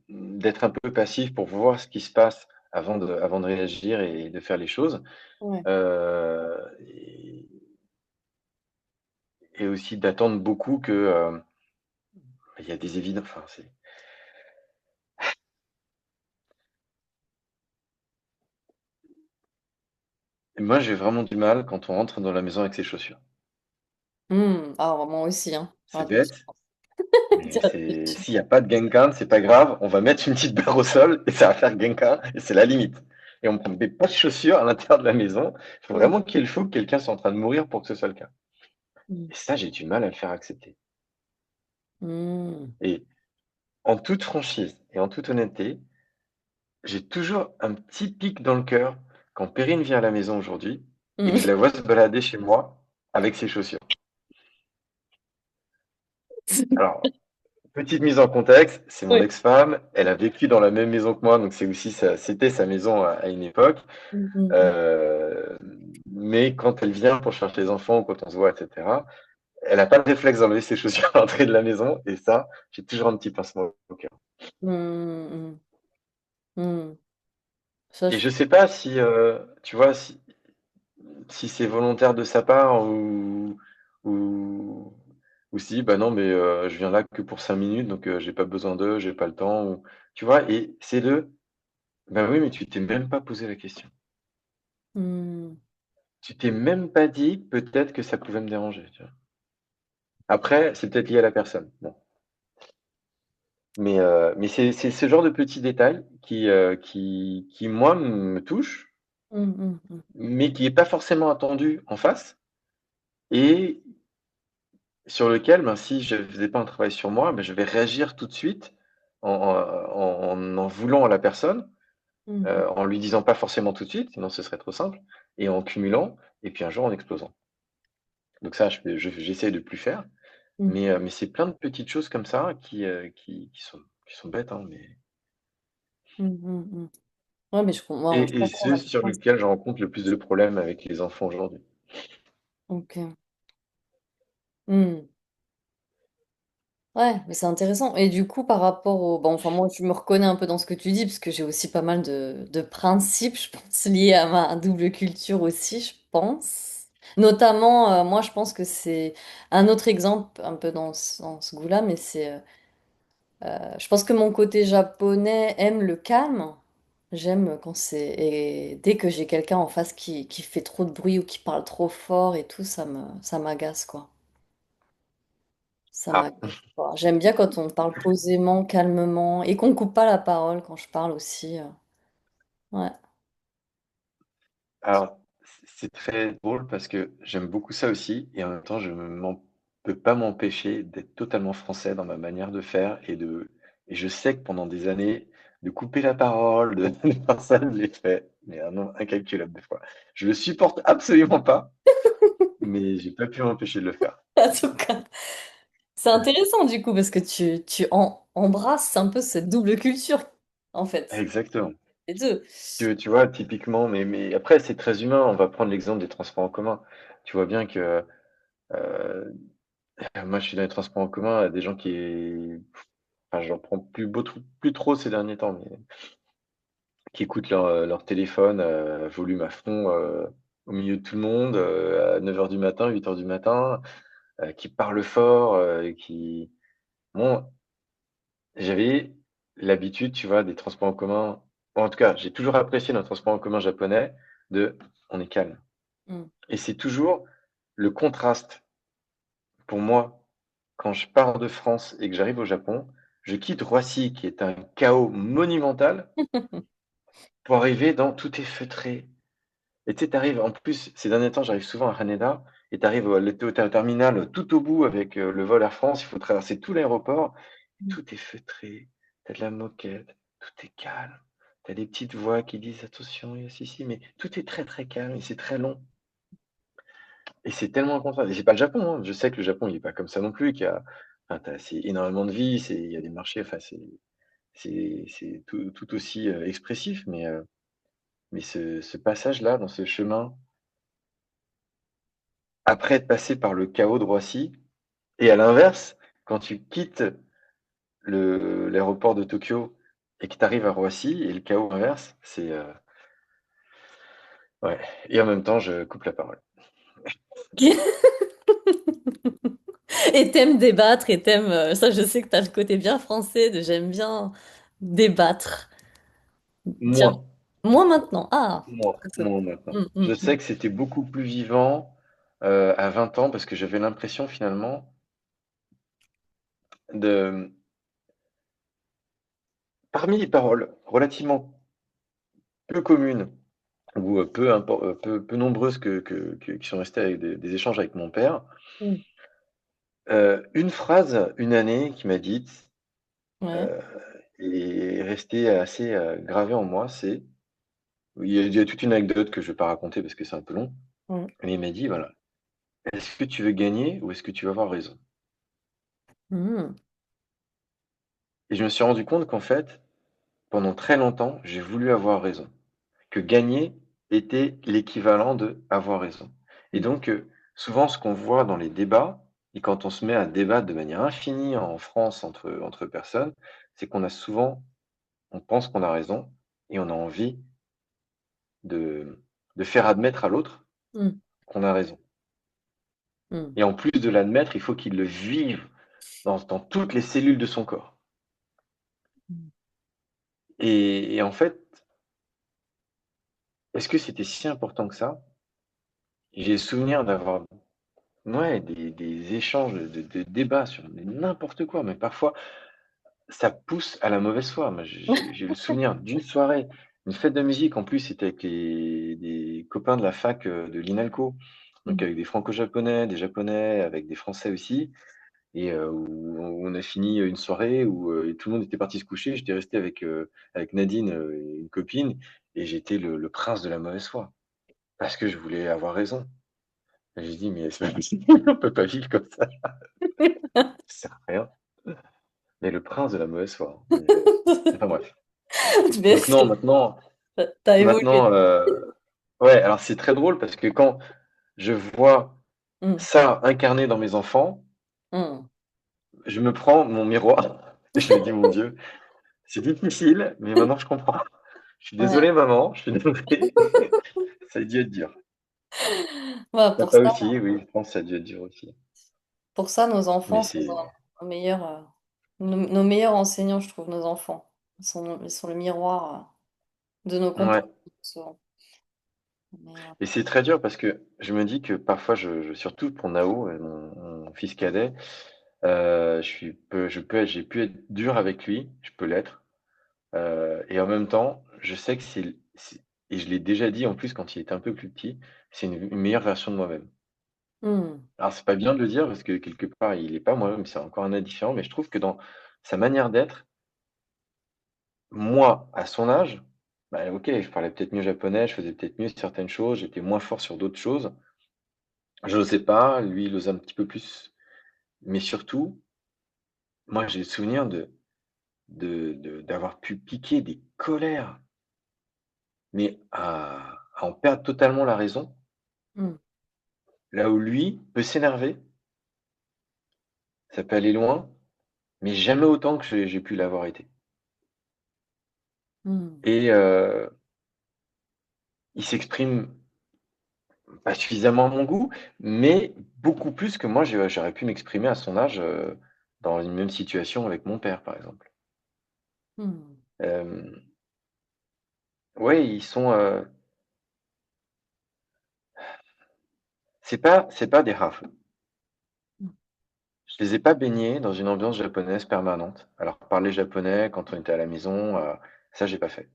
d'être un peu passif pour voir ce qui se passe avant de réagir et de faire les choses. ouais. Et, et aussi d'attendre beaucoup que il y a des évidences. Enfin, moi, j'ai vraiment du mal quand on rentre dans la maison avec ses chaussures. Hmm. Ah, moi aussi, hein. C'est Ah, bête, mais c'est s'il n'y a pas de genkan, c'est pas grave. On va mettre une petite barre au sol et ça va faire genkan et c'est la limite. Et on ne met pas de chaussures à l'intérieur de la maison. Il faut Hmm. vraiment qu'il faut que quelqu'un soit en train de mourir pour que ce soit le cas. Hmm. Et ça, j'ai du mal à le faire accepter. Hmm. Et en toute franchise et en toute honnêteté, j'ai toujours un petit pic dans le cœur quand Perrine vient à la maison aujourd'hui et que je Hmm. la vois se balader chez moi avec ses chaussures. Alors, petite mise en contexte, c'est mon Oui. ex-femme, elle a vécu dans la même maison que moi, donc c'est aussi c'était sa maison à une époque. Mm, mm, mm. Euh, mais quand elle vient pour chercher les enfants ou quand on se voit, etc., elle n'a pas le réflexe d'enlever ses chaussures à l'entrée de la maison. Et ça, j'ai toujours un petit pincement au cœur. Mm, mm, mm. Ça, Et je... je sais pas si, tu vois, si c'est volontaire de sa part ou, ou si, bah non, mais je viens là que pour 5 minutes, donc j'ai pas besoin d'eux, j'ai pas le temps. Tu vois, et c'est bah oui, mais tu t'es même pas posé la question. Mm, Tu t'es même pas dit peut-être que ça pouvait me déranger. Tu vois. Après, c'est peut-être lié à la personne. Bon. Mais c'est ce genre de petits détails qui, moi, me touchent, mm, mm, mm, mais qui n'est pas forcément attendu en face, et sur lequel, ben, si je ne faisais pas un travail sur moi, ben, je vais réagir tout de suite en voulant à la personne, mm, mm, en lui disant pas forcément tout de suite, sinon ce serait trop simple, et en cumulant, et puis un jour en explosant. Donc ça, j'essaie de plus faire, mm, mais c'est plein de petites choses comme ça qui sont bêtes, hein, mais... mm, mm, mm. Ouais, mais ouais, je Et comprends ce la sur différence. lequel je rencontre le plus de problèmes avec les enfants aujourd'hui. Ok. Mm. Ouais, mais c'est intéressant. Et du coup, par rapport au... Bon, enfin, moi, je me reconnais un peu dans ce que tu dis, parce que j'ai aussi pas mal de principes, je pense, liés à ma double culture aussi, je pense. Notamment, moi, je pense que c'est un autre exemple, un peu dans ce goût-là, mais je pense que mon côté japonais aime le calme. J'aime quand c'est... Et dès que j'ai quelqu'un en face qui fait trop de bruit ou qui parle trop fort et tout, ça m'agace, quoi. Ça Ah, m'agace pas. J'aime bien quand on parle posément, calmement, et qu'on coupe pas la parole quand je parle aussi. Ouais. alors, c'est très drôle parce que j'aime beaucoup ça aussi, et en même temps, peux pas m'empêcher d'être totalement français dans ma manière de faire et je sais que pendant des années, de couper la parole, de faire ça, je l'ai fait, mais un nombre incalculable de fois. Je le supporte absolument pas, mais j'ai pas pu m'empêcher de le faire. En tout cas, c'est intéressant du coup parce que tu embrasses un peu cette double culture, en fait, Exactement. les deux. Tu vois, typiquement, mais après, c'est très humain. On va prendre l'exemple des transports en commun. Tu vois bien que euh, moi, je suis dans les transports en commun, des gens enfin, j'en prends plus trop ces derniers temps, mais qui écoutent leur téléphone volume à fond au milieu de tout le monde, à 9 heures du matin, 8 heures du matin, qui parlent fort, Bon, j'avais l'habitude, tu vois, des transports en commun. Bon, en tout cas, j'ai toujours apprécié dans le transport en commun japonais on est calme. Mm. Et c'est toujours le contraste pour moi quand je pars de France et que j'arrive au Japon. Je quitte Roissy, qui est un chaos monumental, pour arriver dans tout est feutré. Et tu sais, t'arrives, en plus, ces derniers temps, j'arrive souvent à Haneda, et t'arrives au terminal tout au bout avec le vol Air France, il faut traverser tout l'aéroport, tout est feutré, t'as de la moquette, tout est calme, t'as des petites voix qui disent attention, si, si, mais tout est très très calme et c'est très long. Et c'est tellement un contraste. Et c'est pas le Japon, hein. Je sais que le Japon, il est pas comme ça non plus, enfin, c'est énormément de vie, il y a des marchés, enfin, c'est tout aussi expressif, mais ce passage-là, dans ce chemin, après être passé par le chaos de Roissy, et à l'inverse, quand tu quittes l'aéroport de Tokyo et que tu arrives à Roissy, et le chaos inverse, ouais. Et en même temps, je coupe la parole. Et t'aimes débattre et t'aimes... ça, je sais que t'as le côté bien français de j'aime bien débattre. Dire Moins, moi maintenant. Ah. moins maintenant. Mm, Je mm, mm. sais que c'était beaucoup plus vivant à 20 ans parce que j'avais l'impression finalement de, parmi les paroles relativement peu communes ou peu nombreuses qui sont restées avec des échanges avec mon père, Mm. une phrase, une année qui m'a dite Ouais. euh, est restée assez gravée en moi, il y a toute une anecdote que je ne vais pas raconter parce que c'est un peu long, Mm. mais il m'a dit, voilà, est-ce que tu veux gagner ou est-ce que tu vas avoir raison? Hmm. Et je me suis rendu compte qu'en fait, pendant très longtemps, j'ai voulu avoir raison. Que gagner était l'équivalent de avoir raison. Et Hmm. donc, souvent, ce qu'on voit dans les débats, et quand on se met à débattre de manière infinie en France entre personnes, c'est qu'on a souvent, on pense qu'on a raison, et on a envie de, de faire admettre à l'autre Hmm. qu'on a raison. Hmm. Et en plus de l'admettre, il faut qu'il le vive dans toutes les cellules de son corps. Et en fait, est-ce que c'était si important que ça? J'ai le souvenir d'avoir, ouais, des échanges de débats sur mais n'importe quoi, mais parfois ça pousse à la mauvaise foi. Moi, j'ai le souvenir d'une soirée, une fête de musique, en plus, c'était avec des copains de la fac, de l'INALCO, donc Hmm. avec des franco-japonais, des japonais, avec des français aussi, et où on a fini une soirée où, tout le monde était parti se coucher. J'étais resté avec Nadine, une copine, et j'étais le prince de la mauvaise foi, parce que je voulais avoir raison. Et j'ai dit: «Mais c'est pas possible, on peut pas vivre comme ça, ça sert à rien». Mais le prince de la mauvaise foi, hein, mais enfin bref. Mais Donc non, maintenant t'as évolué. maintenant, ouais, alors c'est très drôle parce que quand je vois Hmm. ça incarné dans mes enfants, Hmm. je me prends mon miroir et je me dis: «Mon Dieu, c'est difficile, mais maintenant je comprends. Je suis Ouais. désolé maman, je suis désolé, ça a dû être dur». Ouais, Papa aussi, oui, je pense que ça a dû être dur aussi. pour ça, nos enfants Mais sont c'est nos meilleurs, nos meilleurs enseignants, je trouve, nos enfants. Ils sont le miroir de nos ouais, comportements, souvent. Mais, et c'est très dur parce que je me dis que parfois surtout pour Nao, mon fils cadet, j'ai pu être dur avec lui, je peux l'être, et en même temps, je sais que c'est et je l'ai déjà dit en plus quand il était un peu plus petit, c'est une meilleure version de moi-même. hmm, Alors c'est pas bien de le dire parce que quelque part il est pas moi-même, c'est encore un être différent, mais je trouve que dans sa manière d'être, moi, à son âge, bah, OK, je parlais peut-être mieux japonais, je faisais peut-être mieux certaines choses, j'étais moins fort sur d'autres choses. J'osais pas, lui il osait un petit peu plus, mais surtout, moi j'ai le souvenir d'avoir pu piquer des colères, mais à en perdre totalement la raison. hmm, Là où lui peut s'énerver, ça peut aller loin, mais jamais autant que j'ai pu l'avoir été. hmm, Et il s'exprime pas suffisamment à mon goût, mais beaucoup plus que moi j'aurais pu m'exprimer à son âge, dans une même situation avec mon père, par exemple. hmm, Hem, ouais, ils sont, c'est pas des rafles. hmm, Je les ai pas baignés dans une ambiance japonaise permanente. Alors parler japonais quand on était à la maison, ça j'ai pas fait.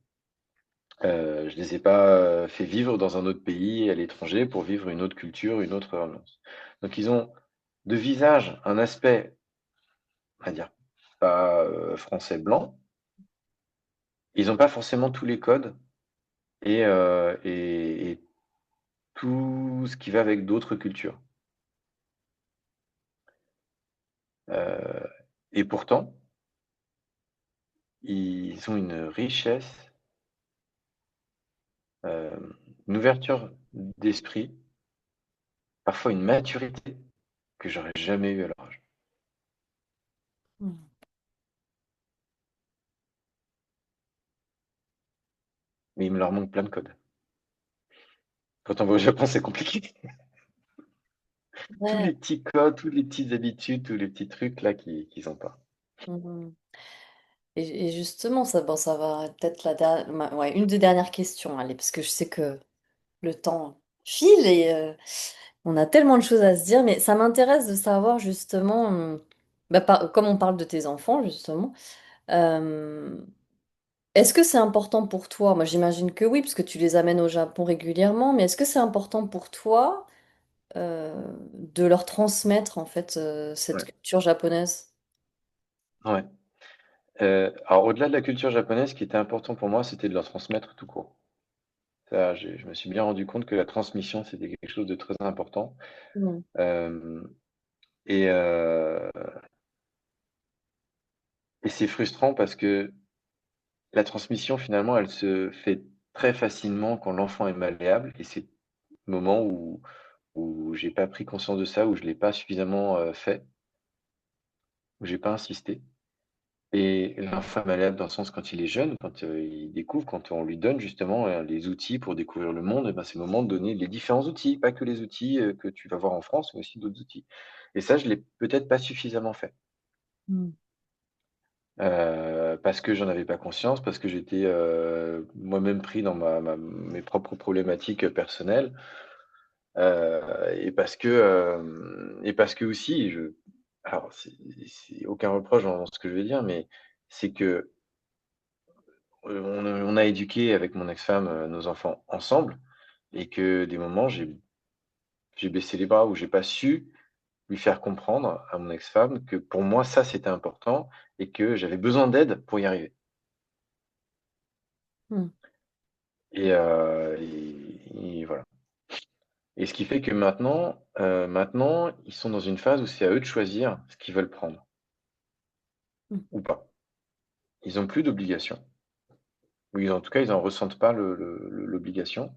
Je les ai pas, fait vivre dans un autre pays, à l'étranger, pour vivre une autre culture, une autre ambiance. Donc ils ont de visage un aspect, on va dire, pas, français blanc. Ils ont pas forcément tous les codes et tout ce qui va avec d'autres cultures. Heu et pourtant, ils ont une richesse, une ouverture d'esprit, parfois une maturité que j'aurais jamais eu à leur âge. hmm. Mais il me leur manque plein de codes. Quand on va au Japon, c'est compliqué. Tous Ouais. les petits codes, toutes les petites habitudes, tous les petits trucs là qu'ils ont pas. Mhm. Et justement, ça, bon, ça va peut-être ouais, une des dernières questions, allez, parce que je sais que le temps file et on a tellement de choses à se dire, mais ça m'intéresse de savoir justement, bah, comme on parle de tes enfants, justement, euh, est-ce que c'est important pour toi? Moi, j'imagine que oui, parce que tu les amènes au Japon régulièrement, mais est-ce que c'est important pour toi de leur transmettre en fait cette Ouais, culture japonaise? ouais. Alors au-delà de la culture japonaise, ce qui était important pour moi, c'était de leur transmettre tout court. Ça, je me suis bien rendu compte que la transmission, c'était quelque chose de très important. Mm. Hem et Et c'est frustrant parce que la transmission, finalement, elle se fait très facilement quand l'enfant est malléable et c'est le moment où j'ai pas pris conscience de ça, où je l'ai pas suffisamment, fait, où j'ai pas insisté. Et l'enfant est malléable dans le sens quand il est jeune, quand, il découvre, quand on lui donne justement, les outils pour découvrir le monde, et ben, c'est le moment de donner les différents outils, pas que les outils, que tu vas voir en France, mais aussi d'autres outils. Et ça, je l'ai peut-être pas suffisamment fait, Mm. parce que j'en avais pas conscience, parce que j'étais, moi-même pris dans mes propres problématiques, personnelles, et parce que aussi alors c'est aucun reproche dans ce que je vais dire, mais c'est que on a éduqué avec mon ex-femme, nos enfants ensemble et que des moments j'ai baissé les bras ou j'ai pas su lui faire comprendre à mon ex-femme que pour moi ça c'était important et que j'avais besoin d'aide pour y arriver. Mm. Et voilà. Et ce qui fait que maintenant, ils sont dans une phase où c'est à eux de choisir ce qu'ils veulent prendre Mm. ou pas. Ils ont plus d'obligation. Oui, en tout cas, ils en ressentent pas l'obligation,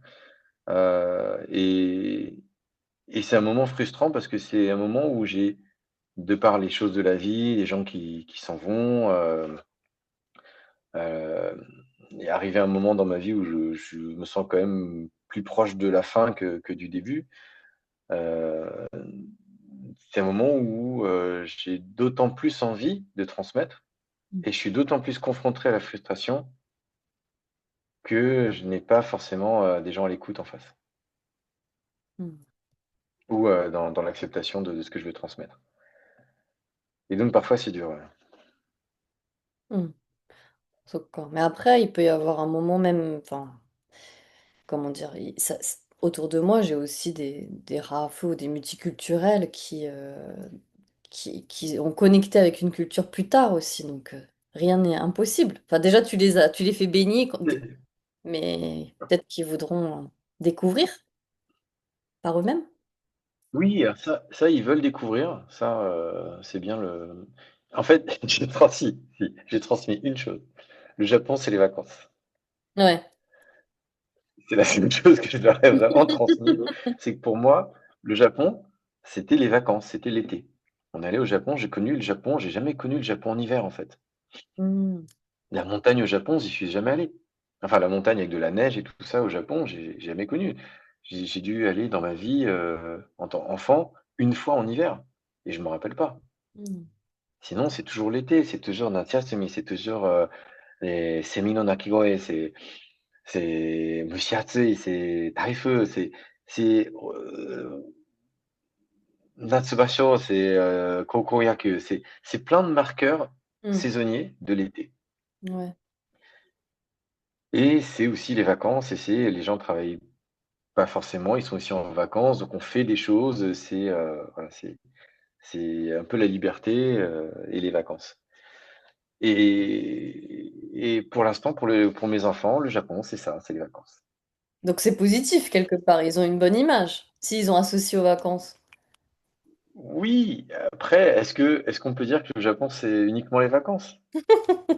et c'est un moment frustrant parce que c'est un moment où j'ai de par les choses de la vie, les gens qui s'en vont, hem est arrivé un moment dans ma vie où je me sens quand même plus proche de la fin que du début. Heu, c'est un moment où, j'ai d'autant plus envie de transmettre Mm. et je suis d'autant plus confronté à la frustration que je n'ai pas forcément, des gens à l'écoute en face Mm. ou, dans l'acceptation de ce que je veux transmettre et donc parfois c'est dur, ouais. Mm. D'accord. Mais après, il peut y avoir un moment même, enfin, comment dire, autour de moi, j'ai aussi des rafos ou des multiculturels qui ont connecté avec une culture plus tard aussi, donc rien n'est impossible. Enfin, déjà, tu les fais baigner, mais peut-être qu'ils voudront découvrir par eux-mêmes. Oui, alors ça, ils veulent découvrir, ça, c'est bien le en fait, j'ai transmis une chose. Le Japon, c'est les vacances. Ouais. C'est la seule chose que je leur ai vraiment transmise, c'est que pour moi, le Japon, c'était les vacances, c'était l'été. On allait au Japon, j'ai connu le Japon, j'ai jamais connu le Japon en hiver, en fait. Mm. La montagne au Japon, j'y suis jamais allé. Enfin, la montagne avec de la neige et tout ça au Japon, j'ai jamais connu. J'ai dû aller dans ma vie, en tant enfant, une fois en hiver et je m'en rappelle pas. Mm. Sinon, c'est toujours l'été, c'est toujours Natsume, c'est toujours, les Semi no Nakigoe, c'est Mushiatsui, c'est Taifuu, c'est, Natsubasho, c'est, Koukoyaku, c'est plein de marqueurs Mm. saisonniers de l'été Ouais. et c'est aussi les vacances et c'est les gens travaillent pas forcément, ils sont aussi en vacances, donc on fait des choses, voilà, c'est un peu la liberté, et les vacances. Et pour l'instant, pour mes enfants, le Japon, c'est ça, c'est les vacances. Donc c'est positif quelque part, ils ont une bonne image s'ils ont associé aux vacances. Oui, après, est-ce qu'on peut dire que le Japon, c'est uniquement les vacances? Il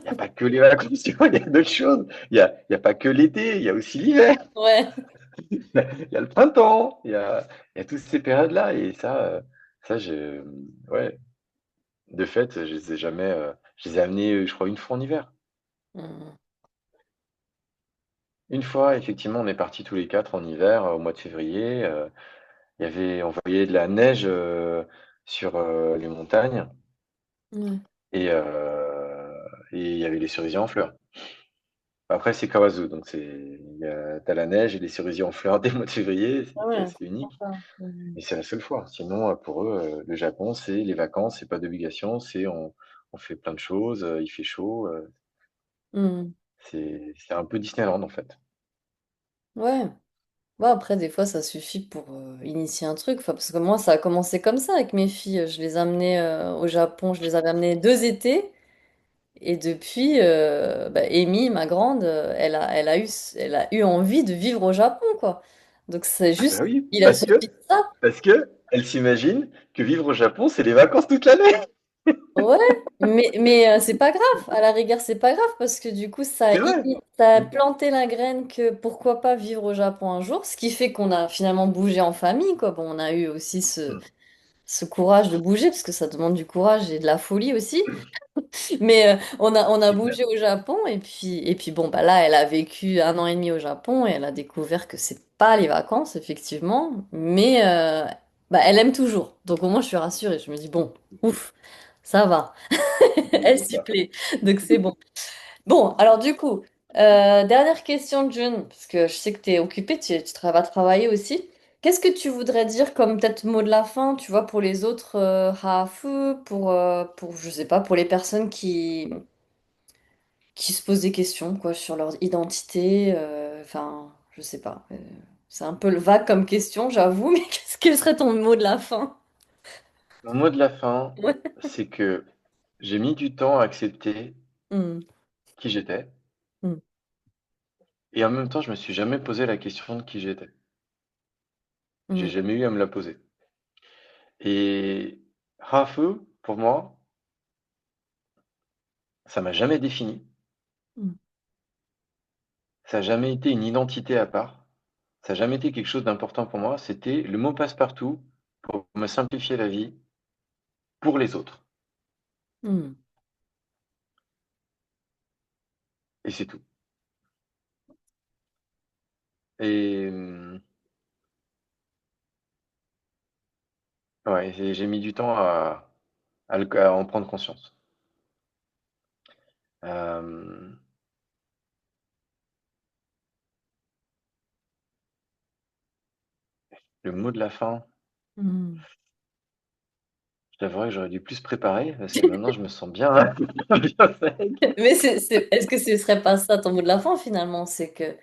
y a pas que les vacances, tu vois? Il y a d'autres choses. Il y a pas que l'été, il y a aussi l'hiver, Ouais. il y a le printemps, il y a toutes ces périodes-là et ça ouais, de fait, je les ai amenés, je crois une fois en hiver. Mm. Une fois, effectivement, on est partis tous les 4 en hiver, au mois de février, on voyait de la neige, sur, les montagnes Ouais. et il y avait les cerisiers en fleurs. Après, c'est Kawazu, donc tu la neige et les cerisiers en fleurs dès le mois de février, Ah c'est ouais, assez c'est unique sympa. Mm. et c'est la seule fois. Sinon, pour eux, le Japon, c'est les vacances, c'est pas d'obligation, on fait plein de choses, il fait chaud, Mm. c'est un peu Disneyland, en fait. Ouais. Bon, après, des fois, ça suffit pour initier un truc. Enfin, parce que moi, ça a commencé comme ça avec mes filles. Je les amenais au Japon, je les avais amenées 2 étés. Et depuis, bah, Amy, ma grande, elle a eu envie de vivre au Japon, quoi. Donc, c'est Ah bah juste, oui, il a suffi de ça. parce que elle s'imagine que vivre au Japon, c'est les vacances toute l'année. Ouais, mais c'est pas grave. À la rigueur, c'est pas grave parce que du coup, C'est vrai. ça a planté la graine que pourquoi pas vivre au Japon un jour. Ce qui fait qu'on a finalement bougé en famille, quoi. Bon, on a eu aussi Mm. ce courage de bouger parce que ça demande du courage et de la folie aussi. Mais on a C'est clair. bougé au Japon et puis bon, bah là, elle a vécu 1 an et demi au Japon et elle a découvert que c'est pas les vacances, effectivement, mais bah, elle aime toujours. Donc au moins, je suis rassurée. Je me dis, bon, ouf, ça va. Elle s'y Bah, plaît. Donc c'est bon. Bon, alors du coup, dernière question, June, parce que je sais que tu es occupée, vas travailler aussi. Qu'est-ce que tu voudrais dire comme peut-être mot de la fin, tu vois, pour les autres Hafu, pour, je sais pas, pour les personnes qui se posent des questions, quoi, sur leur identité, enfin, je sais pas. C'est un peu le vague comme question, j'avoue, mais quel serait ton mot de la fin? mon mot de la fin, Ouais. c'est que j'ai mis du temps à accepter Hmm, qui j'étais, hmm, et en même temps, je me suis jamais posé la question de qui j'étais. J'ai hmm, jamais eu à me la poser. Et Hafu, pour moi, ça m'a jamais défini. hmm, Ça n'a jamais été une identité à part. Ça n'a jamais été quelque chose d'important pour moi. C'était le mot passe-partout pour me simplifier la vie pour les autres. hmm. Et c'est tout. Et ouais, j'ai mis du temps à en prendre conscience. Euh, le mot de la fin, Hmm. je t'avouerais que j'aurais dû plus préparer parce que maintenant je me sens bien, bien sec. Mais est-ce que ce serait pas ça ton mot de la fin finalement? C'est que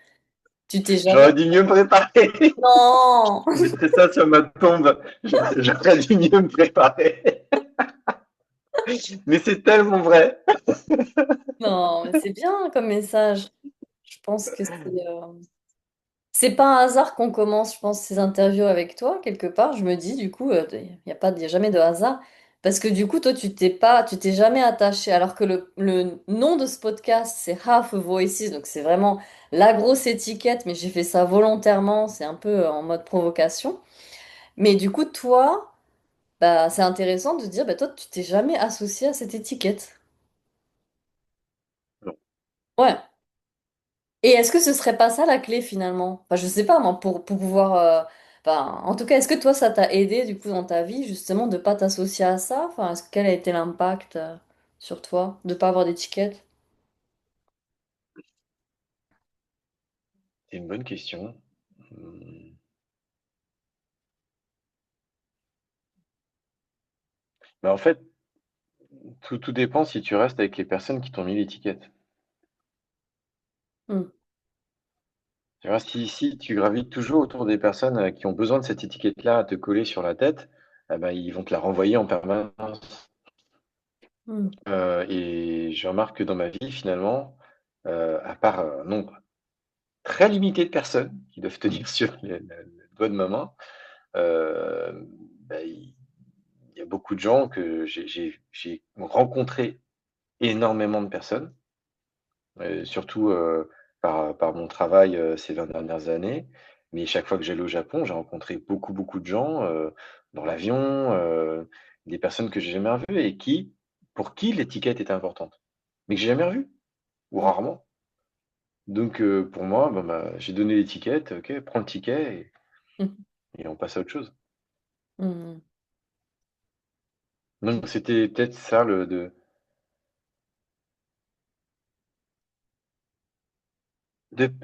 tu t'es jamais... J'aurais dû mieux me préparer. Non! Je mettrais ça sur ma tombe. J'aurais dû mieux me préparer. Mais c'est tellement vrai. Non, mais c'est bien comme message. Je pense que c'est pas un hasard qu'on commence, je pense, ces interviews avec toi, quelque part. Je me dis, du coup, y a jamais de hasard. Parce que du coup, toi, tu t'es jamais attaché. Alors que le nom de ce podcast, c'est Half Voices. Donc, c'est vraiment la grosse étiquette, mais j'ai fait ça volontairement. C'est un peu en mode provocation. Mais du coup, toi, bah, c'est intéressant de dire, bah, toi, tu t'es jamais associé à cette étiquette. Non. Ouais. Et est-ce que ce serait pas ça la clé finalement? Enfin, je sais pas moi, pour pouvoir. Enfin, en tout cas, est-ce que toi, ça t'a aidé du coup dans ta vie justement de pas t'associer à ça? Enfin, quel a été l'impact sur toi de pas avoir d'étiquette? C'est une bonne question. Hum, en fait, tout dépend si tu restes avec les personnes qui t'ont mis l'étiquette. Hmm, Tu vois, si tu gravites toujours autour des personnes qui ont besoin de cette étiquette-là à te coller sur la tête, eh ben, ils vont te la renvoyer en permanence. hmm, Et je remarque que dans ma vie, finalement, à part un nombre très limité de personnes qui doivent tenir sur le doigt de ma main, euh, bah, il y a beaucoup de gens que j'ai rencontré énormément de personnes, surtout par mon travail ces 20 dernières années. Mais chaque fois que j'allais au Japon, j'ai rencontré beaucoup, beaucoup de gens dans l'avion, des personnes que j'ai jamais revues et pour qui l'étiquette est importante, mais que j'ai jamais revues, ou hmm, rarement. Donc pour moi, bon, bah, j'ai donné l'étiquette, ok, prends le ticket hmm, et on passe à autre chose. hmm. Donc c'était peut-être ça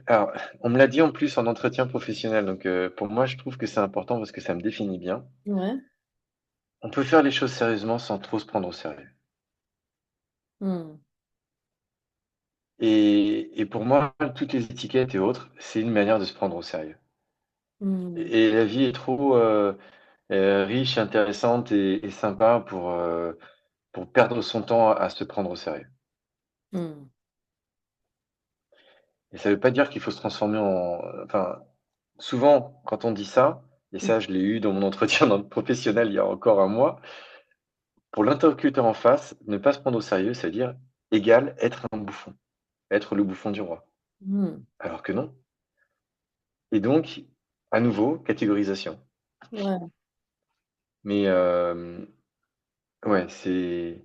alors, on me l'a dit en plus en entretien professionnel, donc pour moi, je trouve que c'est important parce que ça me définit bien. Ouais. On peut faire les choses sérieusement sans trop se prendre au sérieux. Hmm, Et pour moi, toutes les étiquettes et autres, c'est une manière de se prendre au sérieux. hmm, Et la vie est trop riche, intéressante et sympa pour perdre son temps à se prendre au sérieux. hmm, Et ça veut pas dire qu'il faut se transformer enfin, souvent, quand on dit ça, et hmm, ça, je l'ai eu dans mon entretien professionnel il y a encore un mois, pour l'interlocuteur en face, ne pas se prendre au sérieux, c'est-à-dire égal être un bouffon, être le bouffon du roi. Hmm. Alors que non. Et donc, à nouveau, catégorisation. Ouais. Mais ouais, c'est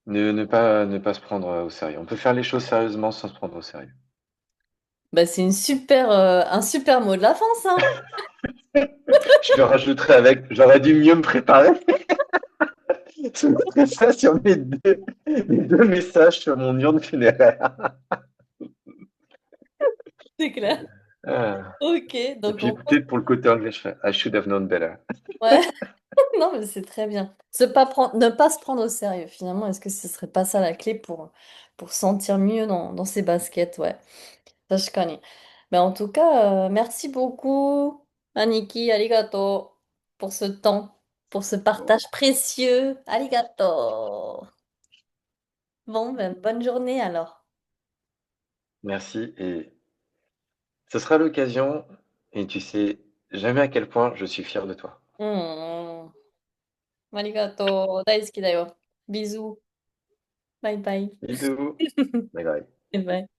ne pas se prendre au sérieux. On peut faire les choses sérieusement sans se prendre au sérieux. Bah, c'est un super mot de la fin, ça. Je le rajouterai avec, j'aurais dû mieux me préparer. Je mettrai ça sur mes deux messages sur mon urne funéraire. C'est clair. Ah. Ok, Et donc puis on... peut-être pour le côté anglais, je fais I should have known better. Ouais, non, mais c'est très bien. Ne pas se prendre au sérieux, finalement, est-ce que ce serait pas ça la clé pour se sentir mieux dans ses baskets? Ouais, ça je connais. Mais en tout cas, merci beaucoup, Aniki, arigato, pour ce temps, pour ce partage précieux. Arigato. Bon, ben, bonne journée alors. Merci. Et ce sera l'occasion, et tu sais jamais à quel point je suis fier de toi. うん。ありがとう。大好きだよ。ビズ。バイバイ。Bisous. Bye bye.バイバイ。